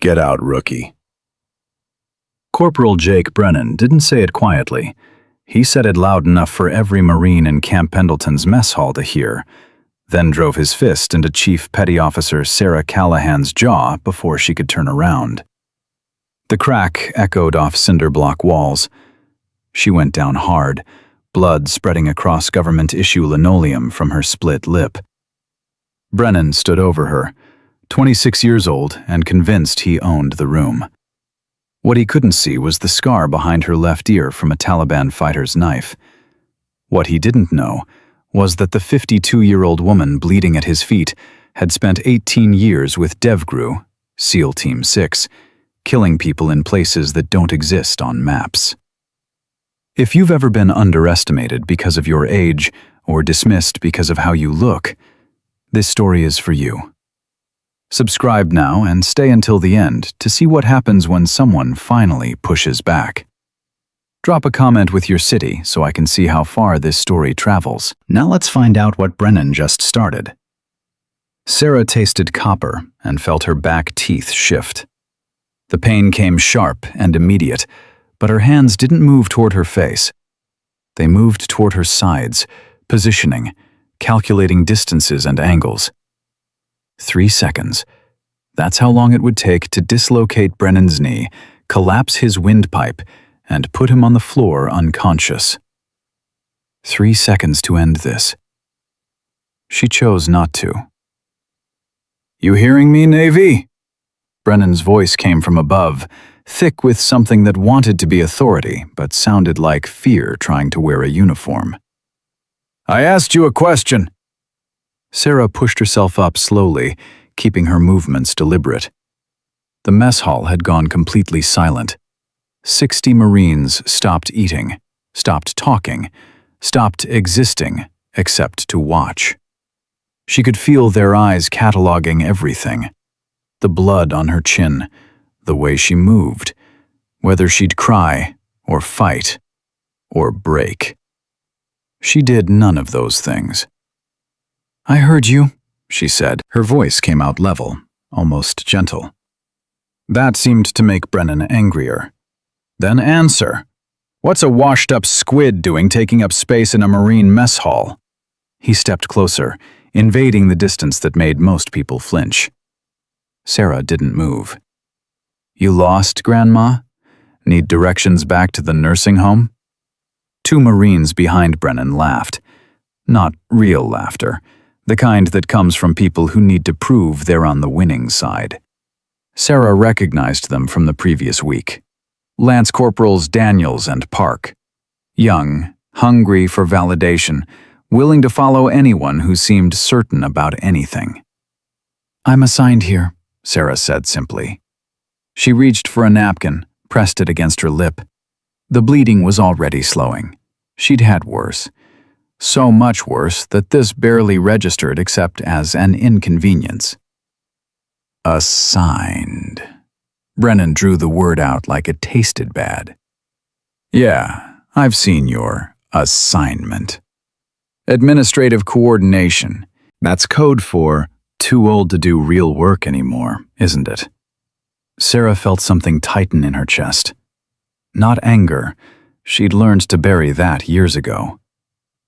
Get out, rookie. Corporal Jake Brennan didn't say it quietly. He said it loud enough for every Marine in Camp Pendleton's mess hall to hear, then drove his fist into Chief Petty Officer Sarah Callahan's jaw before she could turn around. The crack echoed off cinder block walls. She went down hard, blood spreading across government-issue linoleum from her split lip. Brennan stood over her, 26 years old and convinced he owned the room. What he couldn't see was the scar behind her left ear from a Taliban fighter's knife. What he didn't know was that the 52-year-old woman bleeding at his feet had spent 18 years with DevGru, SEAL Team 6, killing people in places that don't exist on maps. If you've ever been underestimated because of your age or dismissed because of how you look, this story is for you. Subscribe now and stay until the end to see what happens when someone finally pushes back. Drop a comment with your city so I can see how far this story travels. Now let's find out what Brennan just started. Sarah tasted copper and felt her back teeth shift. The pain came sharp and immediate, but her hands didn't move toward her face. They moved toward her sides, positioning, calculating distances and angles. 3 seconds. That's how long it would take to dislocate Brennan's knee, collapse his windpipe, and put him on the floor unconscious. 3 seconds to end this. She chose not to. "You hearing me, Navy?" Brennan's voice came from above, thick with something that wanted to be authority, but sounded like fear trying to wear a uniform. "I asked you a question." Sarah pushed herself up slowly, keeping her movements deliberate. The mess hall had gone completely silent. 60 Marines stopped eating, stopped talking, stopped existing, except to watch. She could feel their eyes cataloging everything. The blood on her chin, the way she moved, whether she'd cry, or fight, or break. She did none of those things. "I heard you," she said. Her voice came out level, almost gentle. That seemed to make Brennan angrier. "Then answer. What's a washed-up squid doing taking up space in a Marine mess hall?" He stepped closer, invading the distance that made most people flinch. Sarah didn't move. "You lost, Grandma? Need directions back to the nursing home?" 2 Marines behind Brennan laughed. Not real laughter, the kind that comes from people who need to prove they're on the winning side. Sarah recognized them from the previous week. Lance Corporals Daniels and Park. Young, hungry for validation, willing to follow anyone who seemed certain about anything. "I'm assigned here," Sarah said simply. She reached for a napkin, pressed it against her lip. The bleeding was already slowing. She'd had worse. So much worse that this barely registered except as an inconvenience. "Assigned." Brennan drew the word out like it tasted bad. "Yeah, I've seen your assignment. Administrative coordination. That's code for too old to do real work anymore, isn't it?" Sarah felt something tighten in her chest. Not anger. She'd learned to bury that years ago.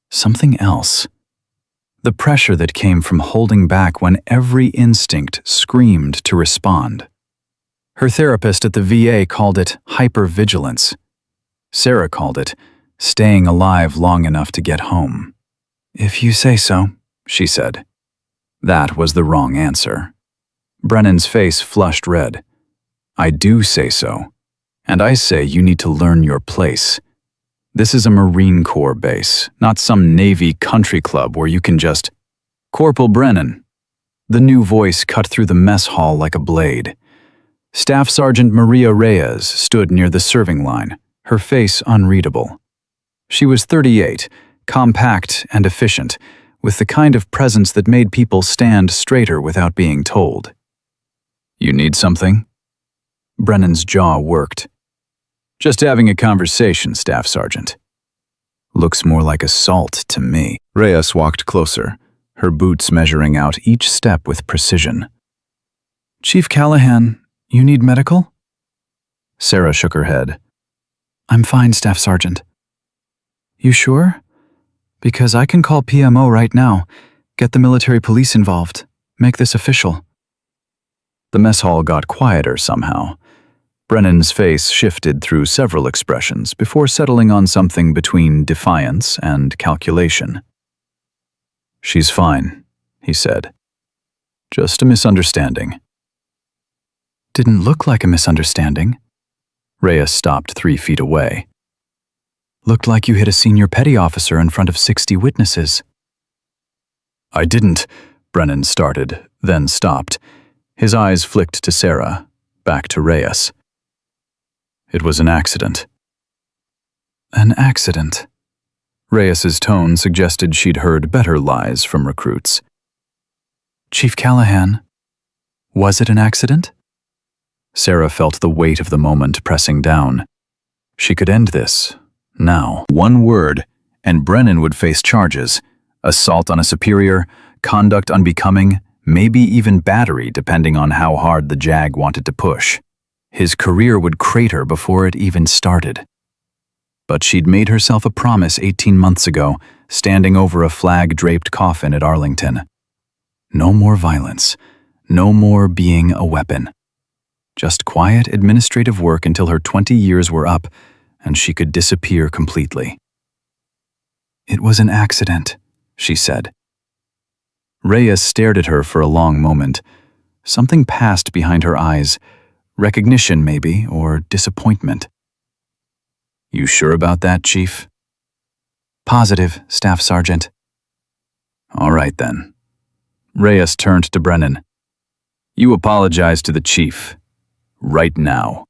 Something else. The pressure that came from holding back when every instinct screamed to respond. Her therapist at the VA called it hypervigilance. Sarah called it staying alive long enough to get home. "If you say so," she said. That was the wrong answer. Brennan's face flushed red. "I do say so. And I say you need to learn your place. This is a Marine Corps base, not some Navy country club where you can just—" "Corporal Brennan." The new voice cut through the mess hall like a blade. Staff Sergeant Maria Reyes stood near the serving line, her face unreadable. She was 38, compact and efficient, with the kind of presence that made people stand straighter without being told. "You need something?" Brennan's jaw worked. "Just having a conversation, Staff Sergeant." "Looks more like assault to me." Reyes walked closer, her boots measuring out each step with precision. "Chief Callahan, You need medical? Sarah shook her head. I'm fine, Staff Sergeant. You sure? Because I can call PMO right now, get the military police involved, make this official. The mess hall got quieter somehow. Brennan's face shifted through several expressions before settling on something between defiance and calculation. She's fine, he said. Just a misunderstanding. Didn't look like a misunderstanding. Reyes stopped 3 feet away. Looked like you hit a senior petty officer in front of 60 witnesses. I didn't, Brennan started, then stopped. His eyes flicked to Sarah, back to Reyes. It was an accident. An accident? Reyes's tone suggested she'd heard better lies from recruits. Chief Callahan, was it an accident? Sarah felt the weight of the moment pressing down. She could end this, now. One word, and Brennan would face charges. Assault on a superior, conduct unbecoming, maybe even battery depending on how hard the JAG wanted to push. His career would crater before it even started. But she'd made herself a promise 18 months ago, standing over a flag-draped coffin at Arlington. No more violence. No more being a weapon. Just quiet administrative work until her 20 years were up and she could disappear completely. It was an accident, she said. Reyes stared at her for a long moment. Something passed behind her eyes. Recognition, maybe, or disappointment. You sure about that, Chief? Positive, Staff Sergeant. All right, then. Reyes turned to Brennan. You apologize to the Chief. Right now.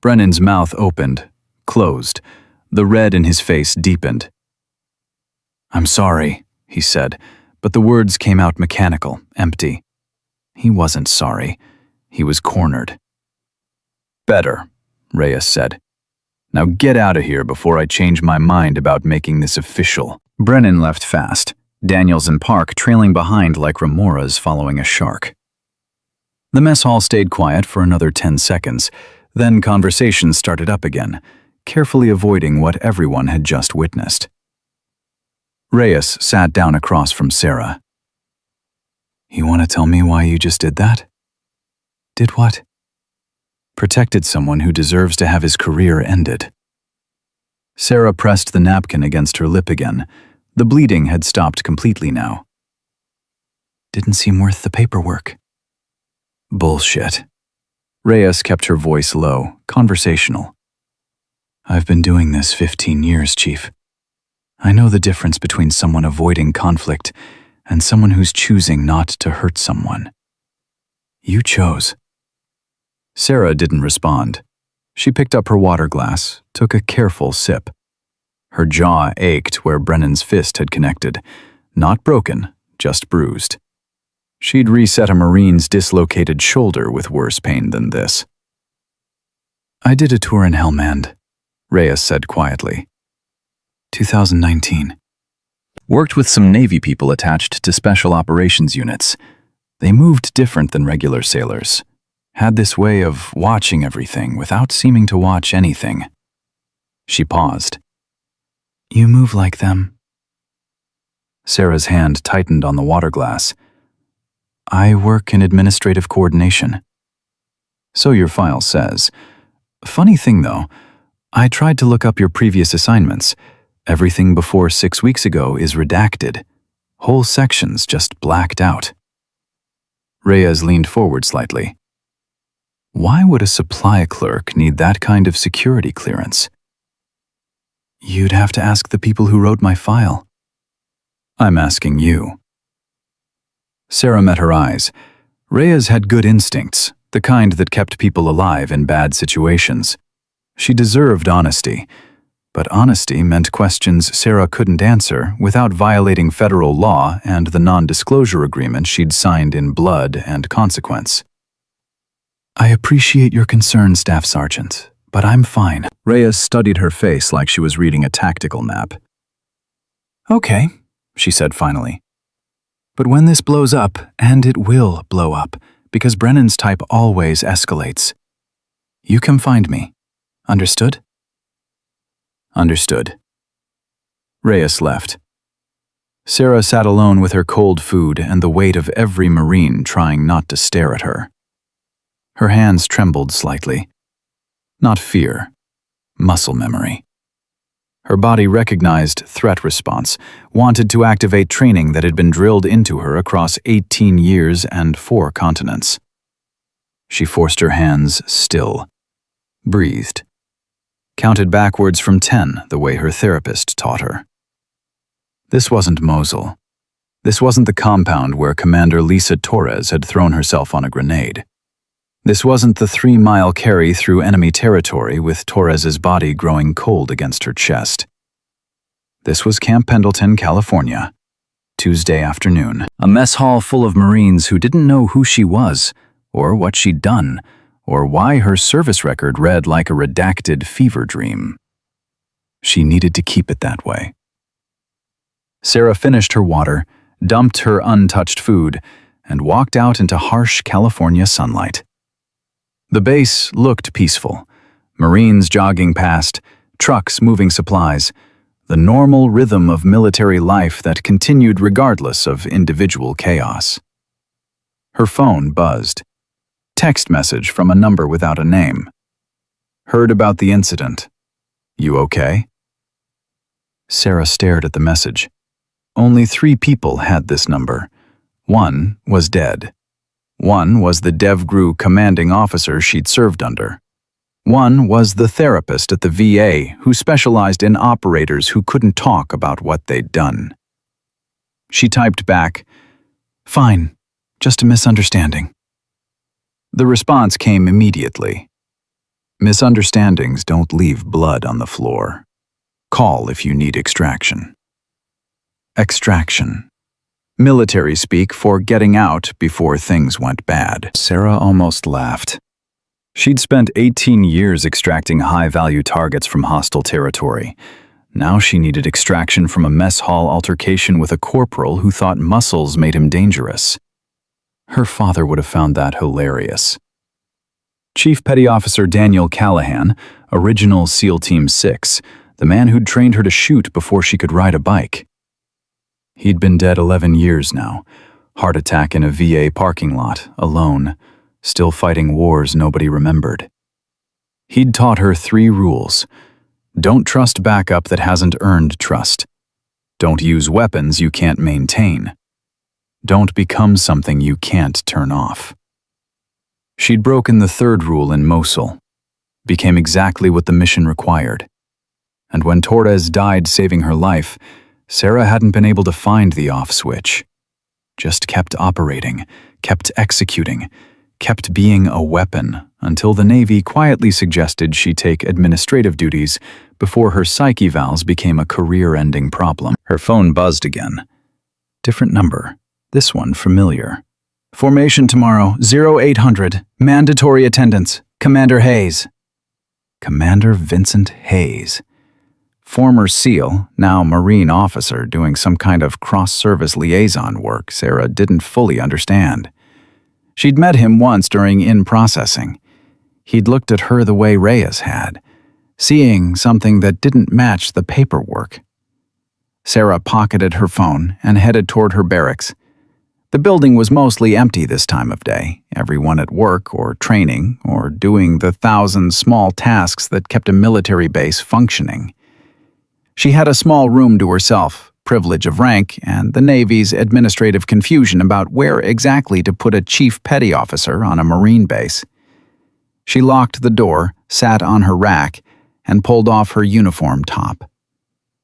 Brennan's mouth opened, closed. The red in his face deepened. I'm sorry, he said, but the words came out mechanical, empty. He wasn't sorry. He was cornered. Better, Reyes said. Now get out of here before I change my mind about making this official. Brennan left fast, Daniels and Park trailing behind like remoras following a shark. The mess hall stayed quiet for another 10 seconds, then conversation started up again, carefully avoiding what everyone had just witnessed. Reyes sat down across from Sarah. You want to tell me why you just did that? Did what? Protected someone who deserves to have his career ended. Sarah pressed the napkin against her lip again. The bleeding had stopped completely now. Didn't seem worth the paperwork. Bullshit. Reyes kept her voice low, conversational. I've been doing this 15 years, Chief. I know the difference between someone avoiding conflict and someone who's choosing not to hurt someone. You chose. Sarah didn't respond. She picked up her water glass, took a careful sip. Her jaw ached where Brennan's fist had connected. Not broken, just bruised. She'd reset a Marine's dislocated shoulder with worse pain than this. I did a tour in Helmand, Reyes said quietly. 2019. Worked with some Navy people attached to special operations units. They moved different than regular sailors. Had this way of watching everything without seeming to watch anything. She paused. You move like them. Sarah's hand tightened on the water glass. I work in administrative coordination. So your file says. Funny thing though, I tried to look up your previous assignments. Everything before 6 weeks ago is redacted. Whole sections just blacked out. Reyes leaned forward slightly. Why would a supply clerk need that kind of security clearance? You'd have to ask the people who wrote my file. I'm asking you. Sarah met her eyes. Reyes had good instincts, the kind that kept people alive in bad situations. She deserved honesty, but honesty meant questions Sarah couldn't answer without violating federal law and the non-disclosure agreement she'd signed in blood and consequence. I appreciate your concern, Staff Sergeant, but I'm fine. Reyes studied her face like she was reading a tactical map. Okay, she said finally. But when this blows up, and it will blow up, because Brennan's type always escalates. You come find me. Understood? Understood. Reyes left. Sarah sat alone with her cold food and the weight of every Marine trying not to stare at her. Her hands trembled slightly. Not fear, muscle memory. Her body recognized threat response, wanted to activate training that had been drilled into her across 18 years and 4 continents. She forced her hands still, breathed, counted backwards from 10 the way her therapist taught her. This wasn't Mosul. This wasn't the compound where Commander Lisa Torres had thrown herself on a grenade. This wasn't the 3-mile carry through enemy territory with Torres's body growing cold against her chest. This was Camp Pendleton, California, Tuesday afternoon. A mess hall full of Marines who didn't know who she was, or what she'd done, or why her service record read like a redacted fever dream. She needed to keep it that way. Sarah finished her water, dumped her untouched food, and walked out into harsh California sunlight. The base looked peaceful. Marines jogging past, trucks moving supplies, the normal rhythm of military life that continued regardless of individual chaos. Her phone buzzed. Text message from a number without a name. Heard about the incident. You okay? Sarah stared at the message. Only 3 people had this number. 1 was dead. 1 was the DevGru commanding officer she'd served under. 1 was the therapist at the VA who specialized in operators who couldn't talk about what they'd done. She typed back, "Fine, just a misunderstanding." The response came immediately. Misunderstandings don't leave blood on the floor. Call if you need extraction. Extraction. Military speak for getting out before things went bad. Sarah almost laughed. She'd spent 18 years extracting high-value targets from hostile territory. Now she needed extraction from a mess hall altercation with a corporal who thought muscles made him dangerous. Her father would have found that hilarious. Chief Petty Officer Daniel Callahan, original SEAL Team 6, the man who'd trained her to shoot before she could ride a bike. He'd been dead 11 years now. Heart attack in a VA parking lot, alone, still fighting wars nobody remembered. He'd taught her 3 rules. Don't trust backup that hasn't earned trust. Don't use weapons you can't maintain. Don't become something you can't turn off. She'd broken the 3rd rule in Mosul, became exactly what the mission required. And when Torres died saving her life, Sarah hadn't been able to find the off switch. Just kept operating, kept executing, kept being a weapon until the Navy quietly suggested she take administrative duties before her psyche valves became a career-ending problem. Her phone buzzed again. Different number. This one familiar. Formation tomorrow, 0800. Mandatory attendance. Commander Hayes. Commander Vincent Hayes. Former SEAL, now Marine officer doing some kind of cross-service liaison work Sarah didn't fully understand. She'd met him once during in-processing. He'd looked at her the way Reyes had, seeing something that didn't match the paperwork. Sarah pocketed her phone and headed toward her barracks. The building was mostly empty this time of day, everyone at work or training or doing the 1,000 small tasks that kept a military base functioning. She had a small room to herself, privilege of rank, and the Navy's administrative confusion about where exactly to put a chief petty officer on a Marine base. She locked the door, sat on her rack, and pulled off her uniform top.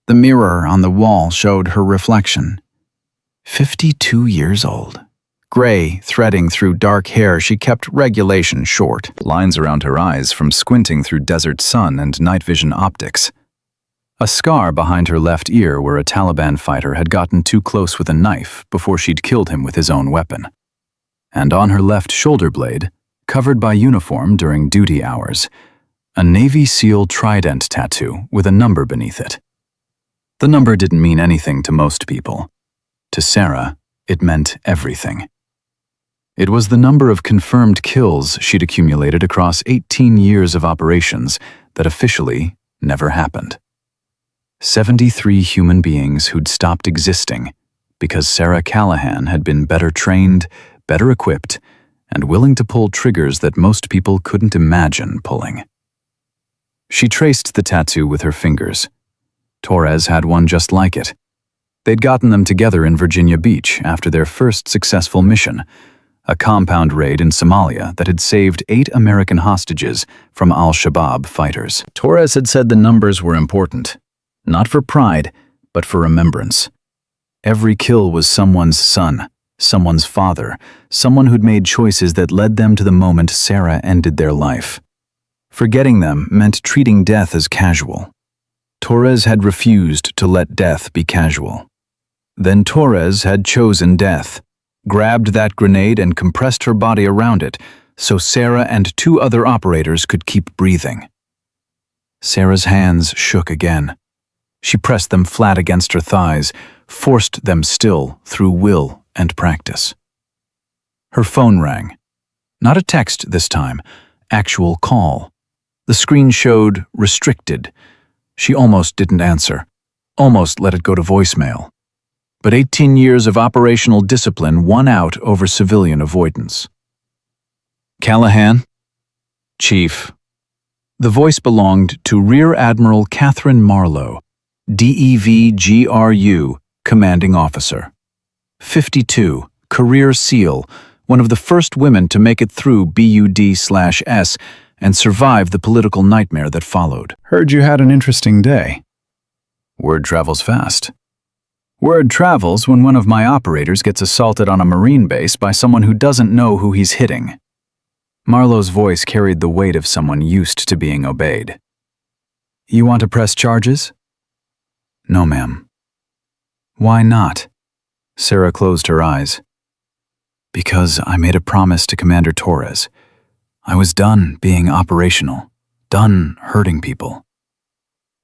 The mirror on the wall showed her reflection. 52 years old. Gray, threading through dark hair, she kept regulation short. Lines around her eyes from squinting through desert sun and night vision optics. A scar behind her left ear where a Taliban fighter had gotten too close with a knife before she'd killed him with his own weapon. And on her left shoulder blade, covered by uniform during duty hours, a Navy SEAL trident tattoo with a number beneath it. The number didn't mean anything to most people. To Sarah, it meant everything. It was the number of confirmed kills she'd accumulated across 18 years of operations that officially never happened. 73 human beings who'd stopped existing because Sarah Callahan had been better trained, better equipped, and willing to pull triggers that most people couldn't imagine pulling. She traced the tattoo with her fingers. Torres had one just like it. They'd gotten them together in Virginia Beach after their first successful mission, a compound raid in Somalia that had saved 8 American hostages from al-Shabaab fighters. Torres had said the numbers were important, not for pride, but for remembrance. Every kill was someone's son, someone's father, someone who'd made choices that led them to the moment Sarah ended their life. Forgetting them meant treating death as casual. Torres had refused to let death be casual. Then Torres had chosen death, grabbed that grenade and compressed her body around it so Sarah and 2 other operators could keep breathing. Sarah's hands shook again. She pressed them flat against her thighs, forced them still through will and practice. Her phone rang. Not a text this time, actual call. The screen showed restricted. She almost didn't answer, almost let it go to voicemail. But 18 years of operational discipline won out over civilian avoidance. Callahan? Chief. The voice belonged to Rear Admiral Catherine Marlowe, DEVGRU, Commanding Officer. 52, Career SEAL, one of the first women to make it through BUD/S and survive the political nightmare that followed. Heard you had an interesting day. Word travels fast. Word travels when one of my operators gets assaulted on a Marine base by someone who doesn't know who he's hitting. Marlowe's voice carried the weight of someone used to being obeyed. You want to press charges? No, ma'am. Why not? Sarah closed her eyes. Because I made a promise to Commander Torres. I was done being operational, done hurting people.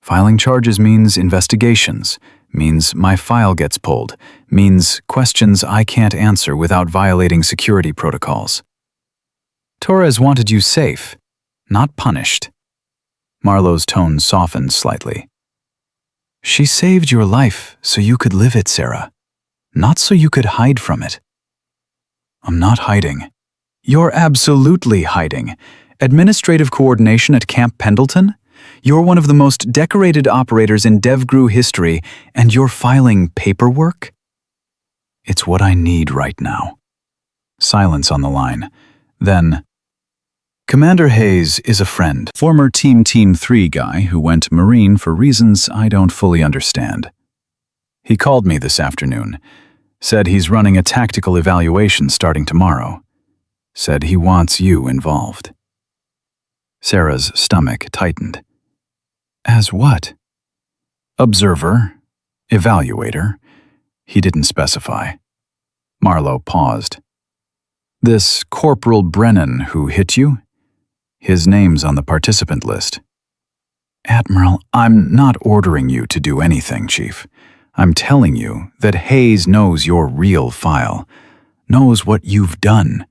Filing charges means investigations, means my file gets pulled, means questions I can't answer without violating security protocols. Torres wanted you safe, not punished. Marlowe's tone softened slightly. She saved your life so you could live it, Sarah, not so you could hide from it. I'm not hiding. You're absolutely hiding. Administrative coordination at Camp Pendleton? You're one of the most decorated operators in DevGru history, and you're filing paperwork? It's what I need right now. Silence on the line. Then, Commander Hayes is a friend, former Team 3 guy who went Marine for reasons I don't fully understand. He called me this afternoon, said he's running a tactical evaluation starting tomorrow, said he wants you involved. Sarah's stomach tightened. As what? Observer, evaluator. He didn't specify. Marlowe paused. This Corporal Brennan who hit you? His name's on the participant list. Admiral, I'm not ordering you to do anything, Chief. I'm telling you that Hayes knows your real file, knows what you've done,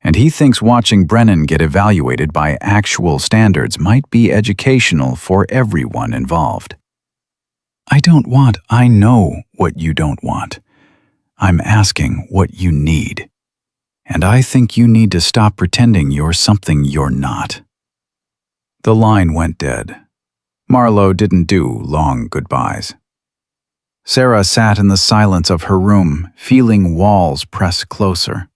and he thinks watching Brennan get evaluated by actual standards might be educational for everyone involved. I know what you don't want. I'm asking what you need. And I think you need to stop pretending you're something you're not. The line went dead. Marlowe didn't do long goodbyes. Sarah sat in the silence of her room, feeling walls press closer.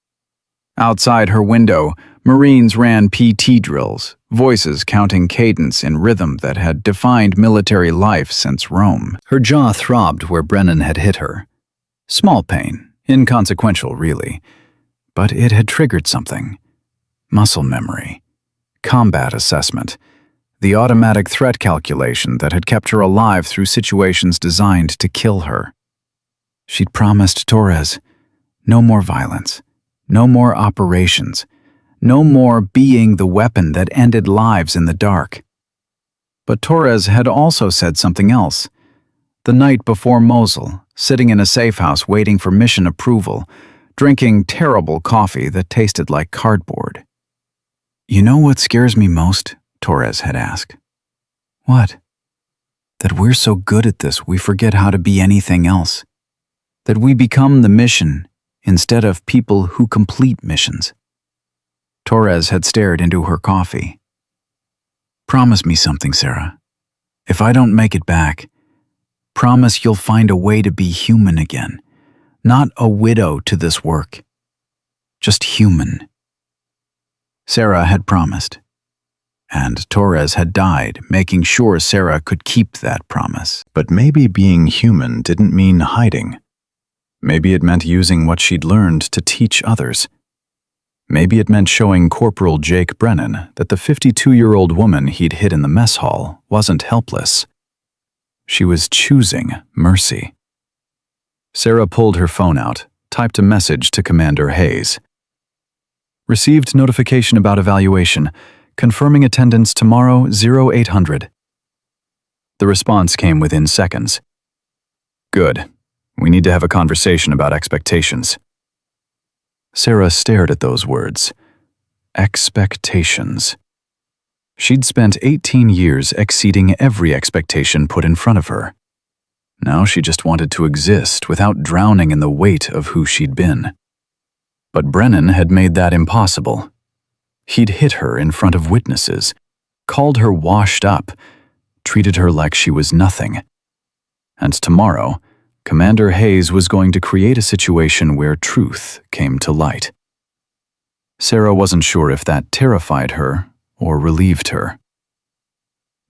Outside her window, Marines ran PT drills, voices counting cadence in rhythm that had defined military life since Rome. Her jaw throbbed where Brennan had hit her. Small pain, inconsequential really, but it had triggered something. Muscle memory, combat assessment, the automatic threat calculation that had kept her alive through situations designed to kill her. She'd promised Torres, no more violence, no more operations, no more being the weapon that ended lives in the dark. But Torres had also said something else. The night before Mosul, sitting in a safe house waiting for mission approval, drinking terrible coffee that tasted like cardboard. "You know what scares me most?" Torres had asked. "What?" "That we're so good at this we forget how to be anything else. That we become the mission instead of people who complete missions." Torres had stared into her coffee. "Promise me something, Sarah. If I don't make it back, promise you'll find a way to be human again. Not a widow to this work. Just human." Sarah had promised. And Torres had died, making sure Sarah could keep that promise. But maybe being human didn't mean hiding. Maybe it meant using what she'd learned to teach others. Maybe it meant showing Corporal Jake Brennan that the 52-year-old woman he'd hit in the mess hall wasn't helpless. She was choosing mercy. Sarah pulled her phone out, typed a message to Commander Hayes. "Received notification about evaluation. Confirming attendance tomorrow 0800. The response came within seconds. "Good. We need to have a conversation about expectations." Sarah stared at those words. Expectations. She'd spent 18 years exceeding every expectation put in front of her. Now she just wanted to exist without drowning in the weight of who she'd been. But Brennan had made that impossible. He'd hit her in front of witnesses, called her washed up, treated her like she was nothing. And tomorrow, Commander Hayes was going to create a situation where truth came to light. Sarah wasn't sure if that terrified her or relieved her.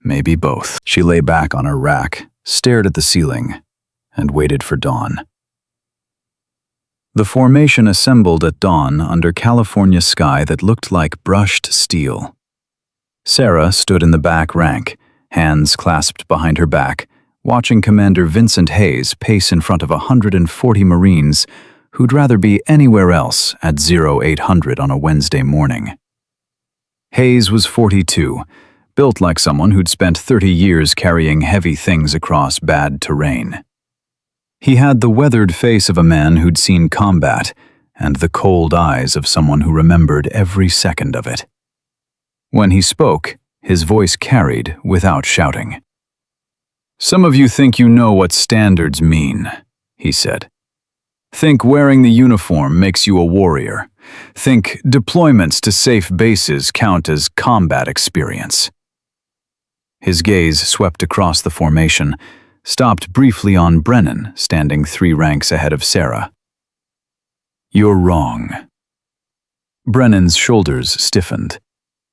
Maybe both. She lay back on her rack, stared at the ceiling, and waited for dawn. The formation assembled at dawn under California sky that looked like brushed steel. Sarah stood in the back rank, hands clasped behind her back, watching Commander Vincent Hayes pace in front of 140 Marines who'd rather be anywhere else at 0800 on a Wednesday morning. Hayes was 42, built like someone who'd spent 30 years carrying heavy things across bad terrain. He had the weathered face of a man who'd seen combat and the cold eyes of someone who remembered every second of it. When he spoke, his voice carried without shouting. "Some of you think you know what standards mean," he said. "Think wearing the uniform makes you a warrior. Think deployments to safe bases count as combat experience." His gaze swept across the formation, stopped briefly on Brennan, standing 3 ranks ahead of Sarah. "You're wrong." Brennan's shoulders stiffened.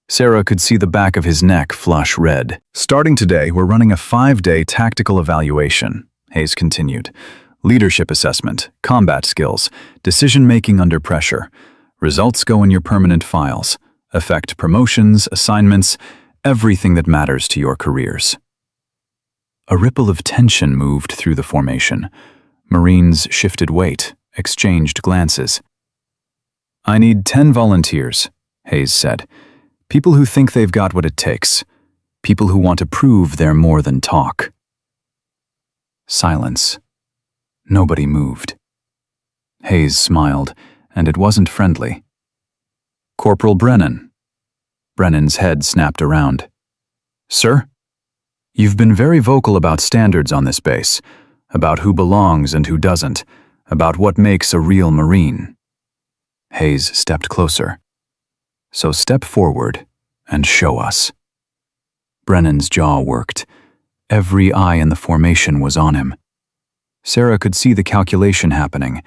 Sarah could see the back of his neck flush red. "Starting today, we're running a 5-day tactical evaluation," Hayes continued. "Leadership assessment, combat skills, decision-making under pressure. Results go in your permanent files. Affect promotions, assignments, everything that matters to your careers." A ripple of tension moved through the formation. Marines shifted weight, exchanged glances. "I need 10 volunteers," Hayes said. "People who think they've got what it takes. People who want to prove they're more than talk." Silence. Nobody moved. Hayes smiled, and it wasn't friendly. "Corporal Brennan." Brennan's head snapped around. "Sir? You've been very vocal about standards on this base, about who belongs and who doesn't, about what makes a real Marine." Hayes stepped closer. "So step forward and show us." Brennan's jaw worked. Every eye in the formation was on him. Sarah could see the calculation happening: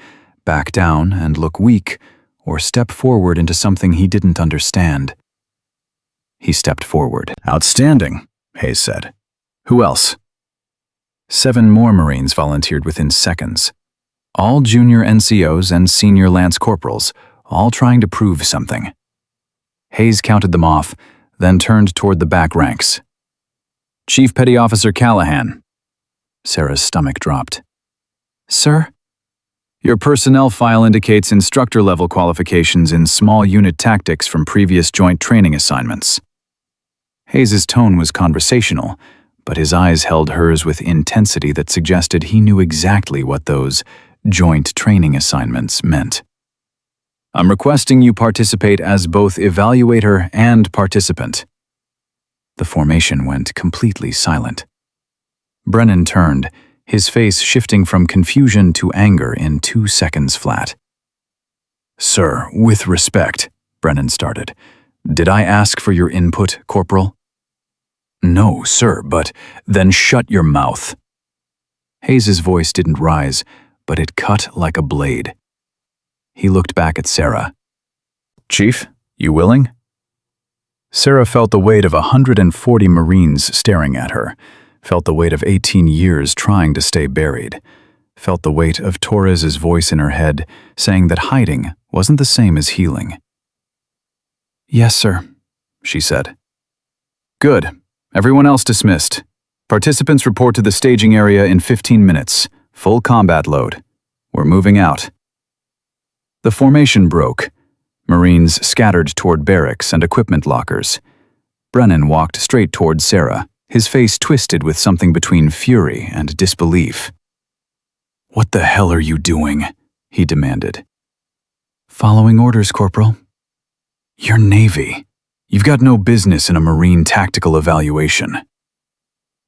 back down and look weak, or step forward into something he didn't understand. He stepped forward. "Outstanding," Hayes said. "Who else?" 7 more Marines volunteered within seconds. All junior NCOs and senior lance corporals, all trying to prove something. Hayes counted them off, then turned toward the back ranks. "Chief Petty Officer Callahan." Sarah's stomach dropped. "Sir?" "Your personnel file indicates instructor-level qualifications in small unit tactics from previous joint training assignments." Hayes's tone was conversational, but his eyes held hers with intensity that suggested he knew exactly what those joint training assignments meant. I'm requesting you participate as both evaluator and participant." The formation went completely silent. Brennan turned, his face shifting from confusion to anger in 2 seconds flat. "Sir, with respect," Brennan started. "Did I ask for your input, Corporal?" "No, sir, but then shut your mouth." Hayes's voice didn't rise, but it cut like a blade. He looked back at Sarah. "Chief, you willing?" Sarah felt the weight of 140 Marines staring at her, felt the weight of 18 years trying to stay buried, felt the weight of Torres's voice in her head saying that hiding wasn't the same as healing. "Yes, sir," she said. "Good. Everyone else dismissed. Participants report to the staging area in 15 minutes. Full combat load. We're moving out." The formation broke. Marines scattered toward barracks and equipment lockers. Brennan walked straight toward Sarah, his face twisted with something between fury and disbelief. "What the hell are you doing?" he demanded. "Following orders, Corporal." "You're Navy. You've got no business in a Marine tactical evaluation."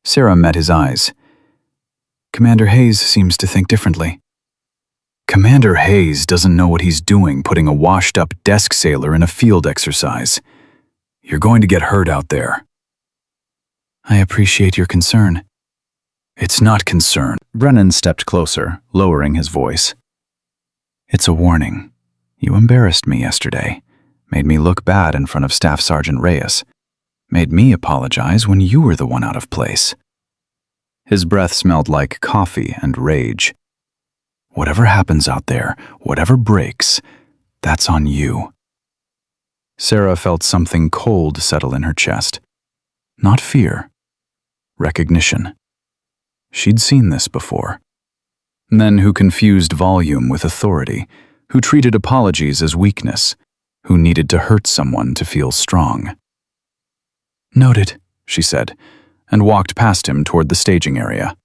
Sarah met his eyes. "Commander Hayes seems to think differently." "Commander Hayes doesn't know what he's doing putting a washed-up desk sailor in a field exercise. You're going to get hurt out there." "I appreciate your concern." "It's not concern." Brennan stepped closer, lowering his voice. "It's a warning. You embarrassed me yesterday, made me look bad in front of Staff Sergeant Reyes, made me apologize when you were the one out of place." His breath smelled like coffee and rage. "Whatever happens out there, whatever breaks, that's on you." Sarah felt something cold settle in her chest. Not fear. Recognition. She'd seen this before. Men who confused volume with authority, who treated apologies as weakness, who needed to hurt someone to feel strong. "Noted," she said, and walked past him toward the staging area.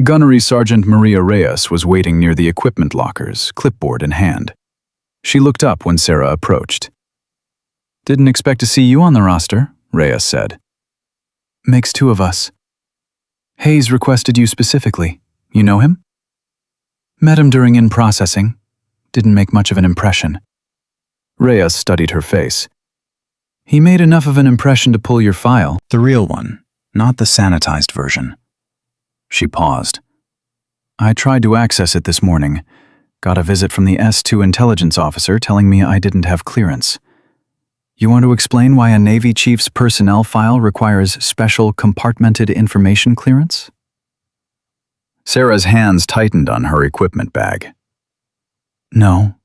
Gunnery Sergeant Maria Reyes was waiting near the equipment lockers, clipboard in hand. She looked up when Sarah approached. "Didn't expect to see you on the roster," Reyes said. "Makes two of us." "Hayes requested you specifically. You know him?" "Met him during in-processing. Didn't make much of an impression." Reyes studied her face. "He made enough of an impression to pull your file." "The real one, not the sanitized version." She paused. "I tried to access it this morning. Got a visit from the S2 intelligence officer telling me I didn't have clearance. You want to explain why a Navy chief's personnel file requires special compartmented information clearance?" Sarah's hands tightened on her equipment bag. "No."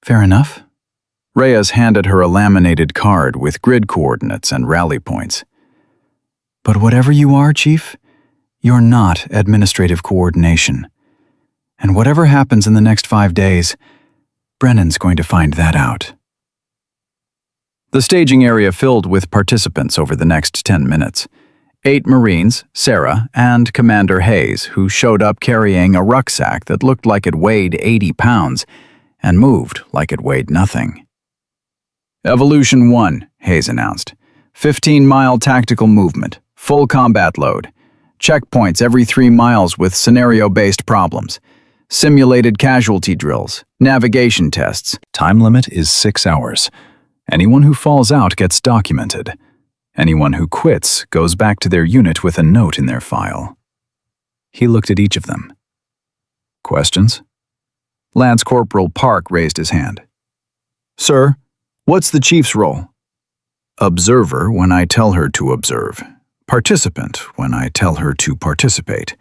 "Fair enough." Reyes handed her a laminated card with grid coordinates and rally points. "But whatever you are, Chief, you're not administrative coordination. And whatever happens in the next 5 days, Brennan's going to find that out." The staging area filled with participants over the next 10 minutes. 8 Marines, Sarah, and Commander Hayes, who showed up carrying a rucksack that looked like it weighed 80 pounds and moved like it weighed nothing. "Evolution 1, Hayes announced. 15-mile tactical movement, full combat load. Checkpoints every 3 miles with scenario-based problems. Simulated casualty drills, navigation tests. Time limit is 6 hours. Anyone who falls out gets documented. Anyone who quits goes back to their unit with a note in their file." He looked at each of them. "Questions?" Lance Corporal Park raised his hand. "Sir, what's the chief's role?" "Observer when I tell her to observe. Participant when I tell her to participate.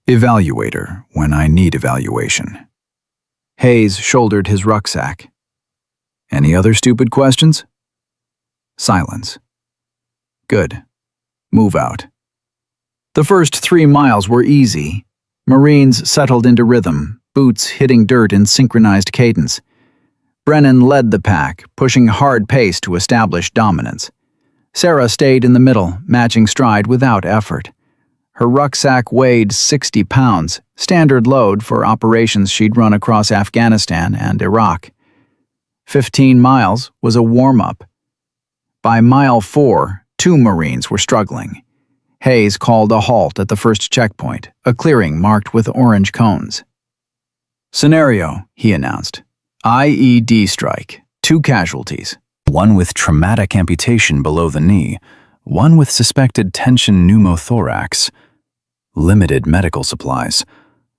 Evaluator when I need evaluation." Hayes shouldered his rucksack. "Any other stupid questions?" Silence. "Good. Move out." The first 3 miles were easy. Marines settled into rhythm, boots hitting dirt in synchronized cadence. Brennan led the pack, pushing hard pace to establish dominance. Sarah stayed in the middle, matching stride without effort. Her rucksack weighed 60 pounds, standard load for operations she'd run across Afghanistan and Iraq. 15 miles was a warm-up. By mile 4, 2 Marines were struggling. Hayes called a halt at the first checkpoint, a clearing marked with orange cones. "Scenario," he announced. "IED strike. 2 casualties. One with traumatic amputation below the knee, one with suspected tension pneumothorax. Limited medical supplies.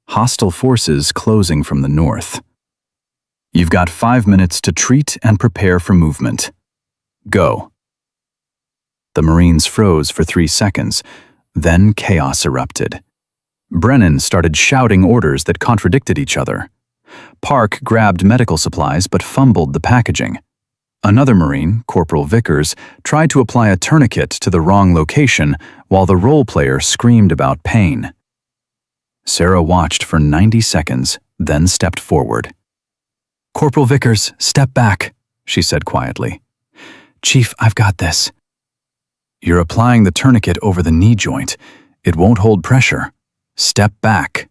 Hostile forces closing from the north. You've got 5 minutes to treat and prepare for movement. Go." The Marines froze for 3 seconds, then chaos erupted. Brennan started shouting orders that contradicted each other. Park grabbed medical supplies but fumbled the packaging. Another Marine, Corporal Vickers, tried to apply a tourniquet to the wrong location while the role player screamed about pain. Sarah watched for 90 seconds, then stepped forward. "Corporal Vickers, step back," she said quietly. "Chief, I've got this." "You're applying the tourniquet over the knee joint. It won't hold pressure. Step back."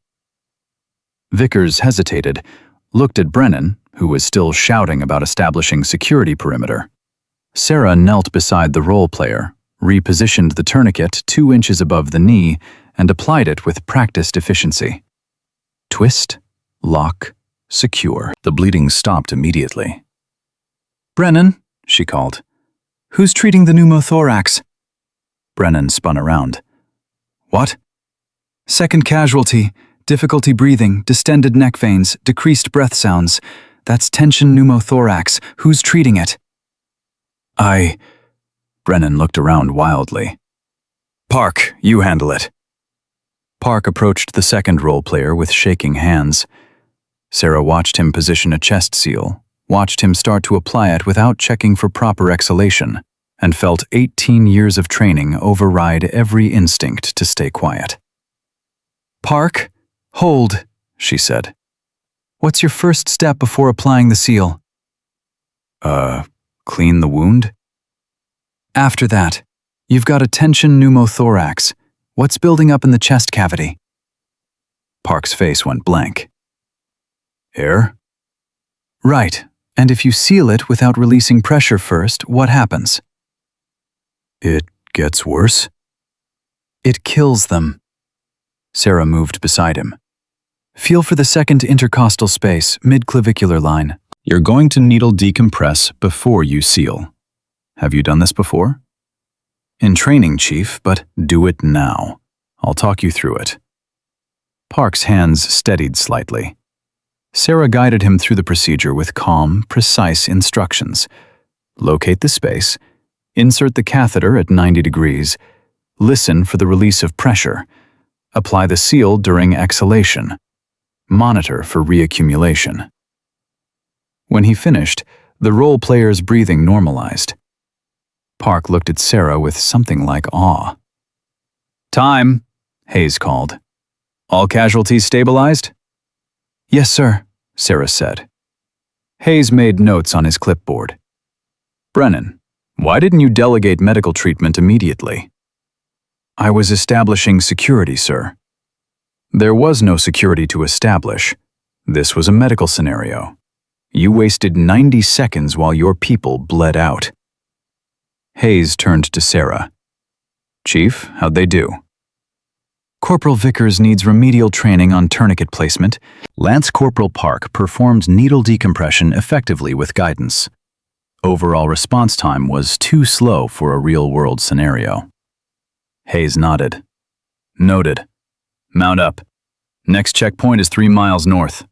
Vickers hesitated, looked at Brennan, who was still shouting about establishing security perimeter. Sarah knelt beside the role player, repositioned the tourniquet 2 inches above the knee, and applied it with practiced efficiency. Twist, lock, secure. The bleeding stopped immediately. "Brennan," she called. "Who's treating the pneumothorax?" Brennan spun around. "What?" "Second casualty. Difficulty breathing, distended neck veins, decreased breath sounds. That's tension pneumothorax. Who's treating it?" Brennan looked around wildly. "Park, you handle it." Park approached the second role player with shaking hands. Sarah watched him position a chest seal, watched him start to apply it without checking for proper exhalation, and felt 18 years of training override every instinct to stay quiet. "Park, hold," she said. "What's your first step before applying the seal?" Clean the wound?" "After that, you've got a tension pneumothorax. What's building up in the chest cavity?" Park's face went blank. "Air?" "Right, and if you seal it without releasing pressure first, what happens?" "It gets worse?" "It kills them." Sarah moved beside him. "Feel for the second intercostal space, mid-clavicular line." "You're going to needle decompress before you seal. Have you done this before?" "In training, Chief, but do it now. I'll talk you through it." Park's hands steadied slightly. Sarah guided him through the procedure with calm, precise instructions. Locate the space, insert the catheter at 90 degrees, listen for the release of pressure, apply the seal during exhalation, monitor for reaccumulation. When he finished, the role player's breathing normalized. Park looked at Sarah with something like awe. "Time," Hayes called. "All casualties stabilized?" "Yes, sir," Sarah said. Hayes made notes on his clipboard. "Brennan, why didn't you delegate medical treatment immediately?" "I was establishing security, sir." "There was no security to establish. This was a medical scenario. You wasted 90 seconds while your people bled out." Hayes turned to Sarah. "Chief, how'd they do?" "Corporal Vickers needs remedial training on tourniquet placement." Lance Corporal Park performed needle decompression effectively with guidance. Overall response time was too slow for a real-world scenario. Hayes nodded. "Noted. Mount up. Next checkpoint is 3 miles north."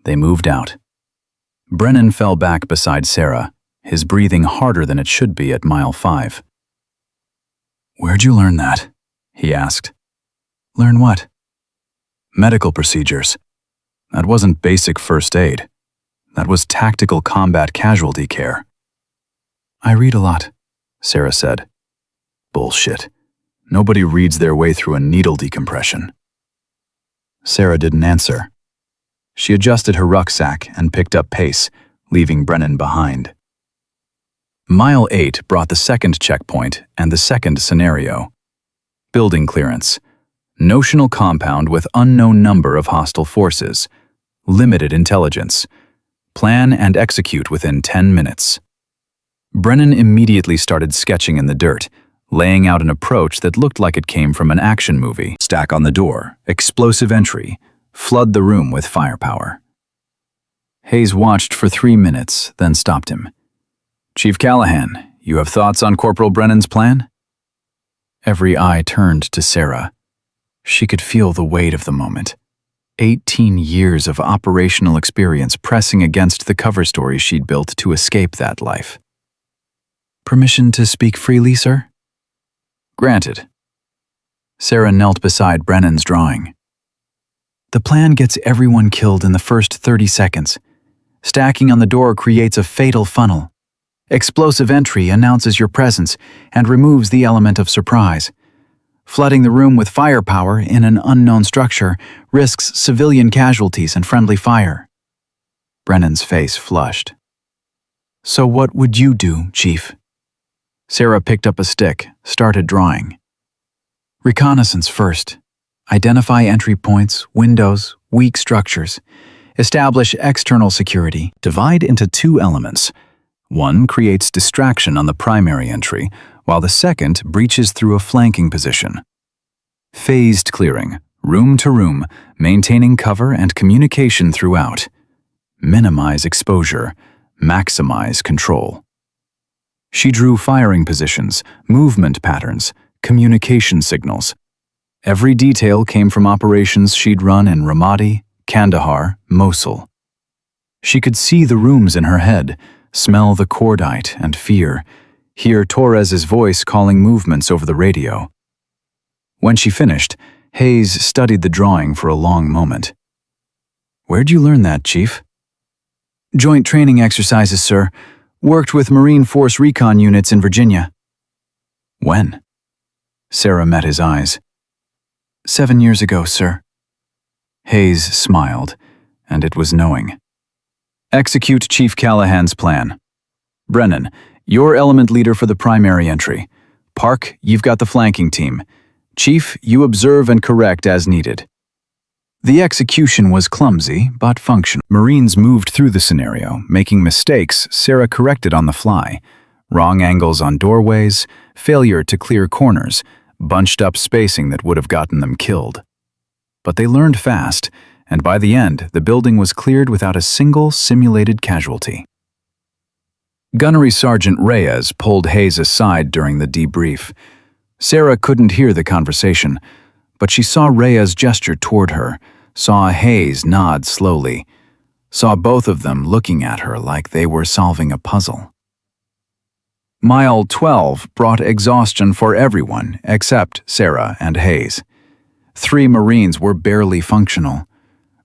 They moved out. Brennan fell back beside Sarah, his breathing harder than it should be at mile 5. "Where'd you learn that?" he asked. "Learn what?" "Medical procedures. That wasn't basic first aid. That was tactical combat casualty care." "I read a lot," Sarah said. "Bullshit. Nobody reads their way through a needle decompression." Sarah didn't answer. She adjusted her rucksack and picked up pace, leaving Brennan behind. Mile 8 brought the second checkpoint and the second scenario. Building clearance. Notional compound with unknown number of hostile forces. Limited intelligence. Plan and execute within 10 minutes. Brennan immediately started sketching in the dirt, laying out an approach that looked like it came from an action movie. Stack on the door, explosive entry, flood the room with firepower. Hayes watched for 3 minutes, then stopped him. "Chief Callahan, you have thoughts on Corporal Brennan's plan?" Every eye turned to Sarah. She could feel the weight of the moment. 18 years of operational experience pressing against the cover story she'd built to escape that life. "Permission to speak freely, sir?" "Granted." Sarah knelt beside Brennan's drawing. "The plan gets everyone killed in the first 30 seconds. Stacking on the door creates a fatal funnel. Explosive entry announces your presence and removes the element of surprise. Flooding the room with firepower in an unknown structure risks civilian casualties and friendly fire." Brennan's face flushed. "So what would you do, Chief?" Sarah picked up a stick, started drawing. "Reconnaissance first. Identify entry points, windows, weak structures. Establish external security. Divide into 2 elements. One creates distraction on the primary entry, while the second breaches through a flanking position. Phased clearing, room to room, maintaining cover and communication throughout. Minimize exposure, maximize control." She drew firing positions, movement patterns, communication signals. Every detail came from operations she'd run in Ramadi, Kandahar, Mosul. She could see the rooms in her head, smell the cordite and fear, hear Torres's voice calling movements over the radio. When she finished, Hayes studied the drawing for a long moment. "Where'd you learn that, Chief?" "Joint training exercises, sir. Worked with Marine Force recon units in Virginia." "When?" Sarah met his eyes. 7 years ago, sir." Hayes smiled, and it was knowing. "Execute Chief Callahan's plan. Brennan, you're element leader for the primary entry. Park, you've got the flanking team. Chief, you observe and correct as needed." The execution was clumsy, but functional. Marines moved through the scenario, making mistakes Sarah corrected on the fly. Wrong angles on doorways, failure to clear corners, bunched up spacing that would have gotten them killed. But they learned fast, and by the end, the building was cleared without a single simulated casualty. Gunnery Sergeant Reyes pulled Hayes aside during the debrief. Sarah couldn't hear the conversation, but she saw Reyes gesture toward her, saw Hayes nod slowly, saw both of them looking at her like they were solving a puzzle. Mile 12 brought exhaustion for everyone except Sarah and Hayes. 3 Marines were barely functional.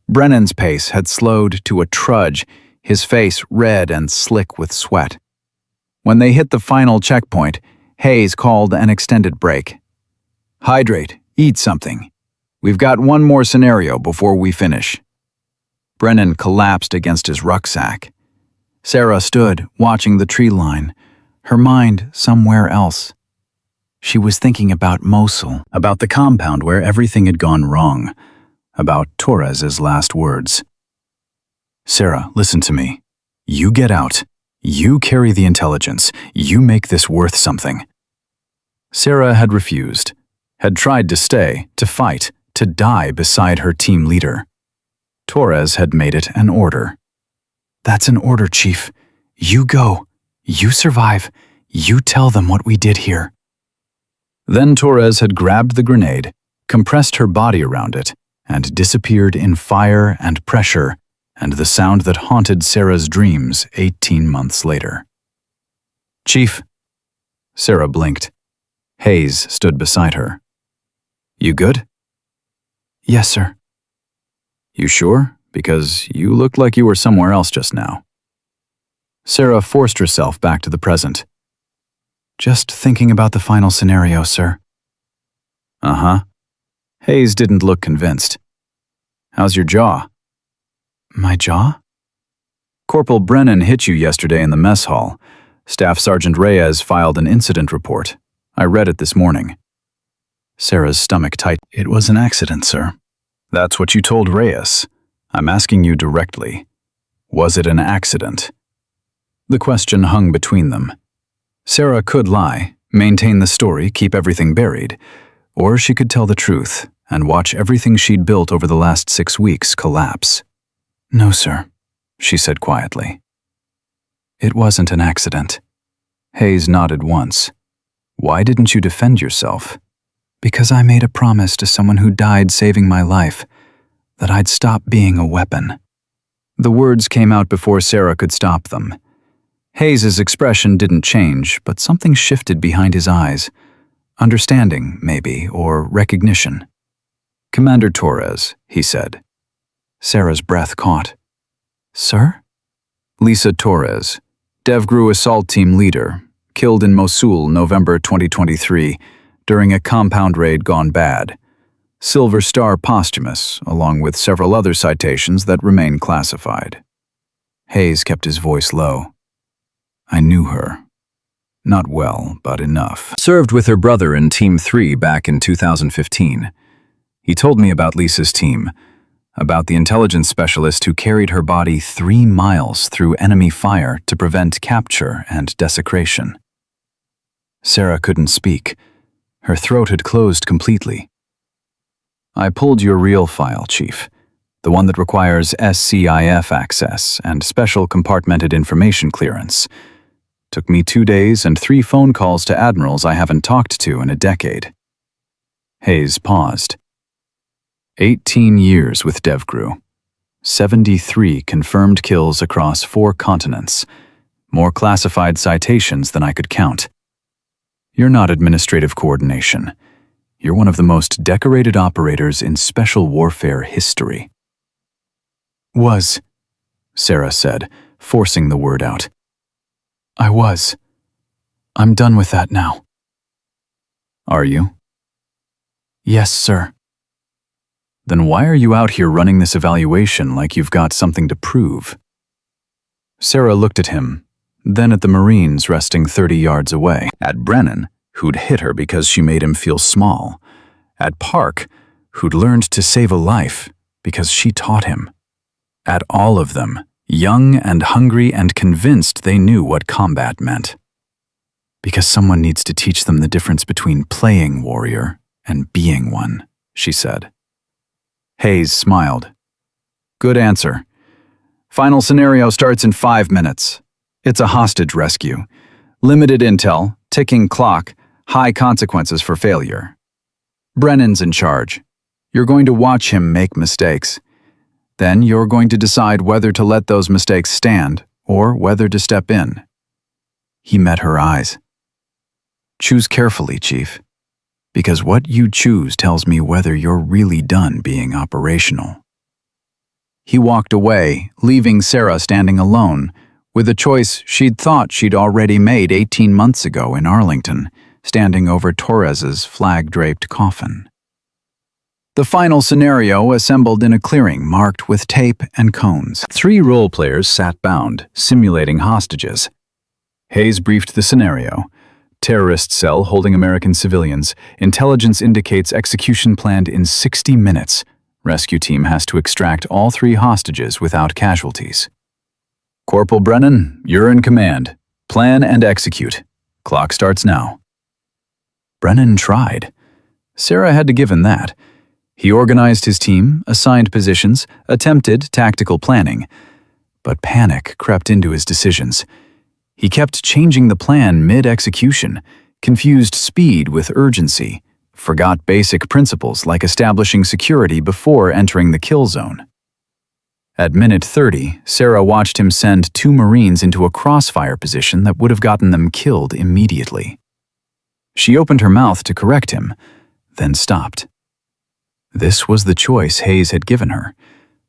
Brennan's pace had slowed to a trudge, his face red and slick with sweat. When they hit the final checkpoint, Hayes called an extended break. "Hydrate, eat something. We've got one more scenario before we finish." Brennan collapsed against his rucksack. Sarah stood, watching the tree line, her mind somewhere else. She was thinking about Mosul, about the compound where everything had gone wrong, about Torres's last words. "Sarah, listen to me. You get out. You carry the intelligence. You make this worth something." Sarah had refused, had tried to stay, to fight, to die beside her team leader. Torres had made it an order. "That's an order, Chief. You go. You survive. You tell them what we did here." Then Torres had grabbed the grenade, compressed her body around it, and disappeared in fire and pressure and the sound that haunted Sarah's dreams 18 months later. "Chief." Sarah blinked. Hayes stood beside her. "You good?" "Yes, sir." "You sure? Because you looked like you were somewhere else just now." Sarah forced herself back to the present. "Just thinking about the final scenario, sir." "Uh-huh." Hayes didn't look convinced. "How's your jaw?" "My jaw?" "Corporal Brennan hit you yesterday in the mess hall. Staff Sergeant Reyes filed an incident report. I read it this morning." Sarah's stomach tightened. It was an accident, sir. That's what you told Reyes. I'm asking you directly. Was it an accident? The question hung between them. Sarah could lie, maintain the story, keep everything buried, or she could tell the truth and watch everything she'd built over the last 6 weeks collapse. No, sir, she said quietly. It wasn't an accident. Hayes nodded once. Why didn't you defend yourself? Because I made a promise to someone who died saving my life that I'd stop being a weapon. The words came out before Sarah could stop them. Hayes's expression didn't change, but something shifted behind his eyes. Understanding, maybe, or recognition. Commander Torres, he said. Sarah's breath caught. Sir? Lisa Torres, DevGru assault team leader, killed in Mosul, November 2023, during a compound raid gone bad. Silver Star posthumous, along with several other citations that remain classified. Hayes kept his voice low. I knew her. Not well, but enough. Served with her brother in Team 3 back in 2015. He told me about Lisa's team, about the intelligence specialist who carried her body 3 miles through enemy fire to prevent capture and desecration. Sarah couldn't speak. Her throat had closed completely. I pulled your real file, Chief. The one that requires SCIF access and special compartmented information clearance. Took me 2 days and 3 phone calls to admirals I haven't talked to in a decade. Hayes paused. 18 years with DevGru. 73 confirmed kills across 4 continents. More classified citations than I could count. You're not administrative coordination. You're one of the most decorated operators in special warfare history. Was, Sarah said, forcing the word out. I was. I'm done with that now. Are you? Yes, sir. Then why are you out here running this evaluation like you've got something to prove? Sarah looked at him, then at the Marines resting 30 yards away. At Brennan, who'd hit her because she made him feel small. At Park, who'd learned to save a life because she taught him. At all of them, young and hungry and convinced they knew what combat meant. Because someone needs to teach them the difference between playing warrior and being one, she said. Hayes smiled. Good answer. Final scenario starts in 5 minutes. It's a hostage rescue. Limited intel, ticking clock, high consequences for failure. Brennan's in charge. You're going to watch him make mistakes. Then you're going to decide whether to let those mistakes stand or whether to step in. He met her eyes. Choose carefully, Chief, because what you choose tells me whether you're really done being operational. He walked away, leaving Sarah standing alone, with a choice she'd thought she'd already made 18 months ago in Arlington, standing over Torres's flag-draped coffin. The final scenario assembled in a clearing marked with tape and cones. 3 role players sat bound, simulating hostages. Hayes briefed the scenario. Terrorist cell holding American civilians. Intelligence indicates execution planned in 60 minutes. Rescue team has to extract all 3 hostages without casualties. Corporal Brennan, you're in command. Plan and execute. Clock starts now. Brennan tried. Sarah had to give him that. He organized his team, assigned positions, attempted tactical planning. But panic crept into his decisions. He kept changing the plan mid-execution, confused speed with urgency, forgot basic principles like establishing security before entering the kill zone. At minute 30, Sarah watched him send 2 Marines into a crossfire position that would have gotten them killed immediately. She opened her mouth to correct him, then stopped. This was the choice Hayes had given her.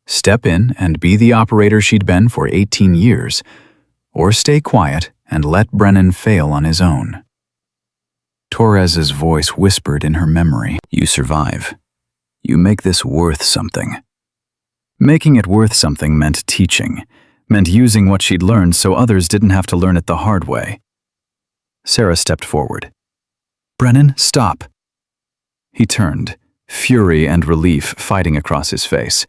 Step in and be the operator she'd been for 18 years, or stay quiet and let Brennan fail on his own. Torres's voice whispered in her memory, "You survive. You make this worth something." Making it worth something meant teaching, meant using what she'd learned so others didn't have to learn it the hard way. Sarah stepped forward. "Brennan, stop." He turned, fury and relief fighting across his face.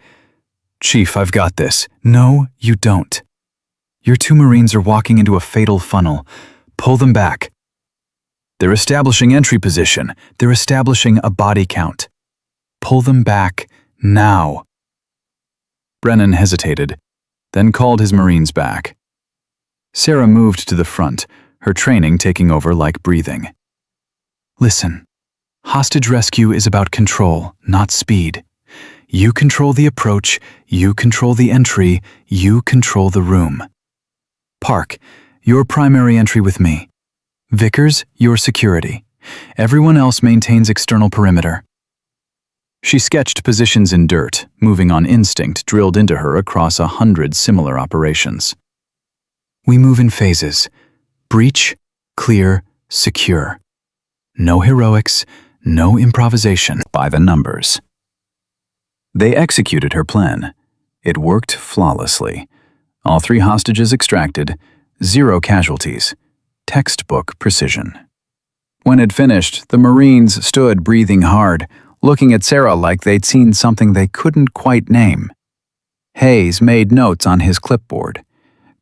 "Chief, I've got this." "No, you don't. Your 2 Marines are walking into a fatal funnel. Pull them back." "They're establishing entry position. They're establishing a body count. Pull them back, now." Brennan hesitated, then called his Marines back. Sarah moved to the front, her training taking over like breathing. "Listen, hostage rescue is about control, not speed. You control the approach, you control the entry, you control the room. Park, your primary entry with me. Vickers, your security. Everyone else maintains external perimeter." She sketched positions in dirt, moving on instinct drilled into her across 100 similar operations. "We move in phases. Breach, clear, secure. No heroics, no improvisation. By the numbers." They executed her plan. It worked flawlessly. All 3 hostages extracted, 0 casualties. Textbook precision. When it finished, the Marines stood breathing hard, looking at Sarah like they'd seen something they couldn't quite name. Hayes made notes on his clipboard.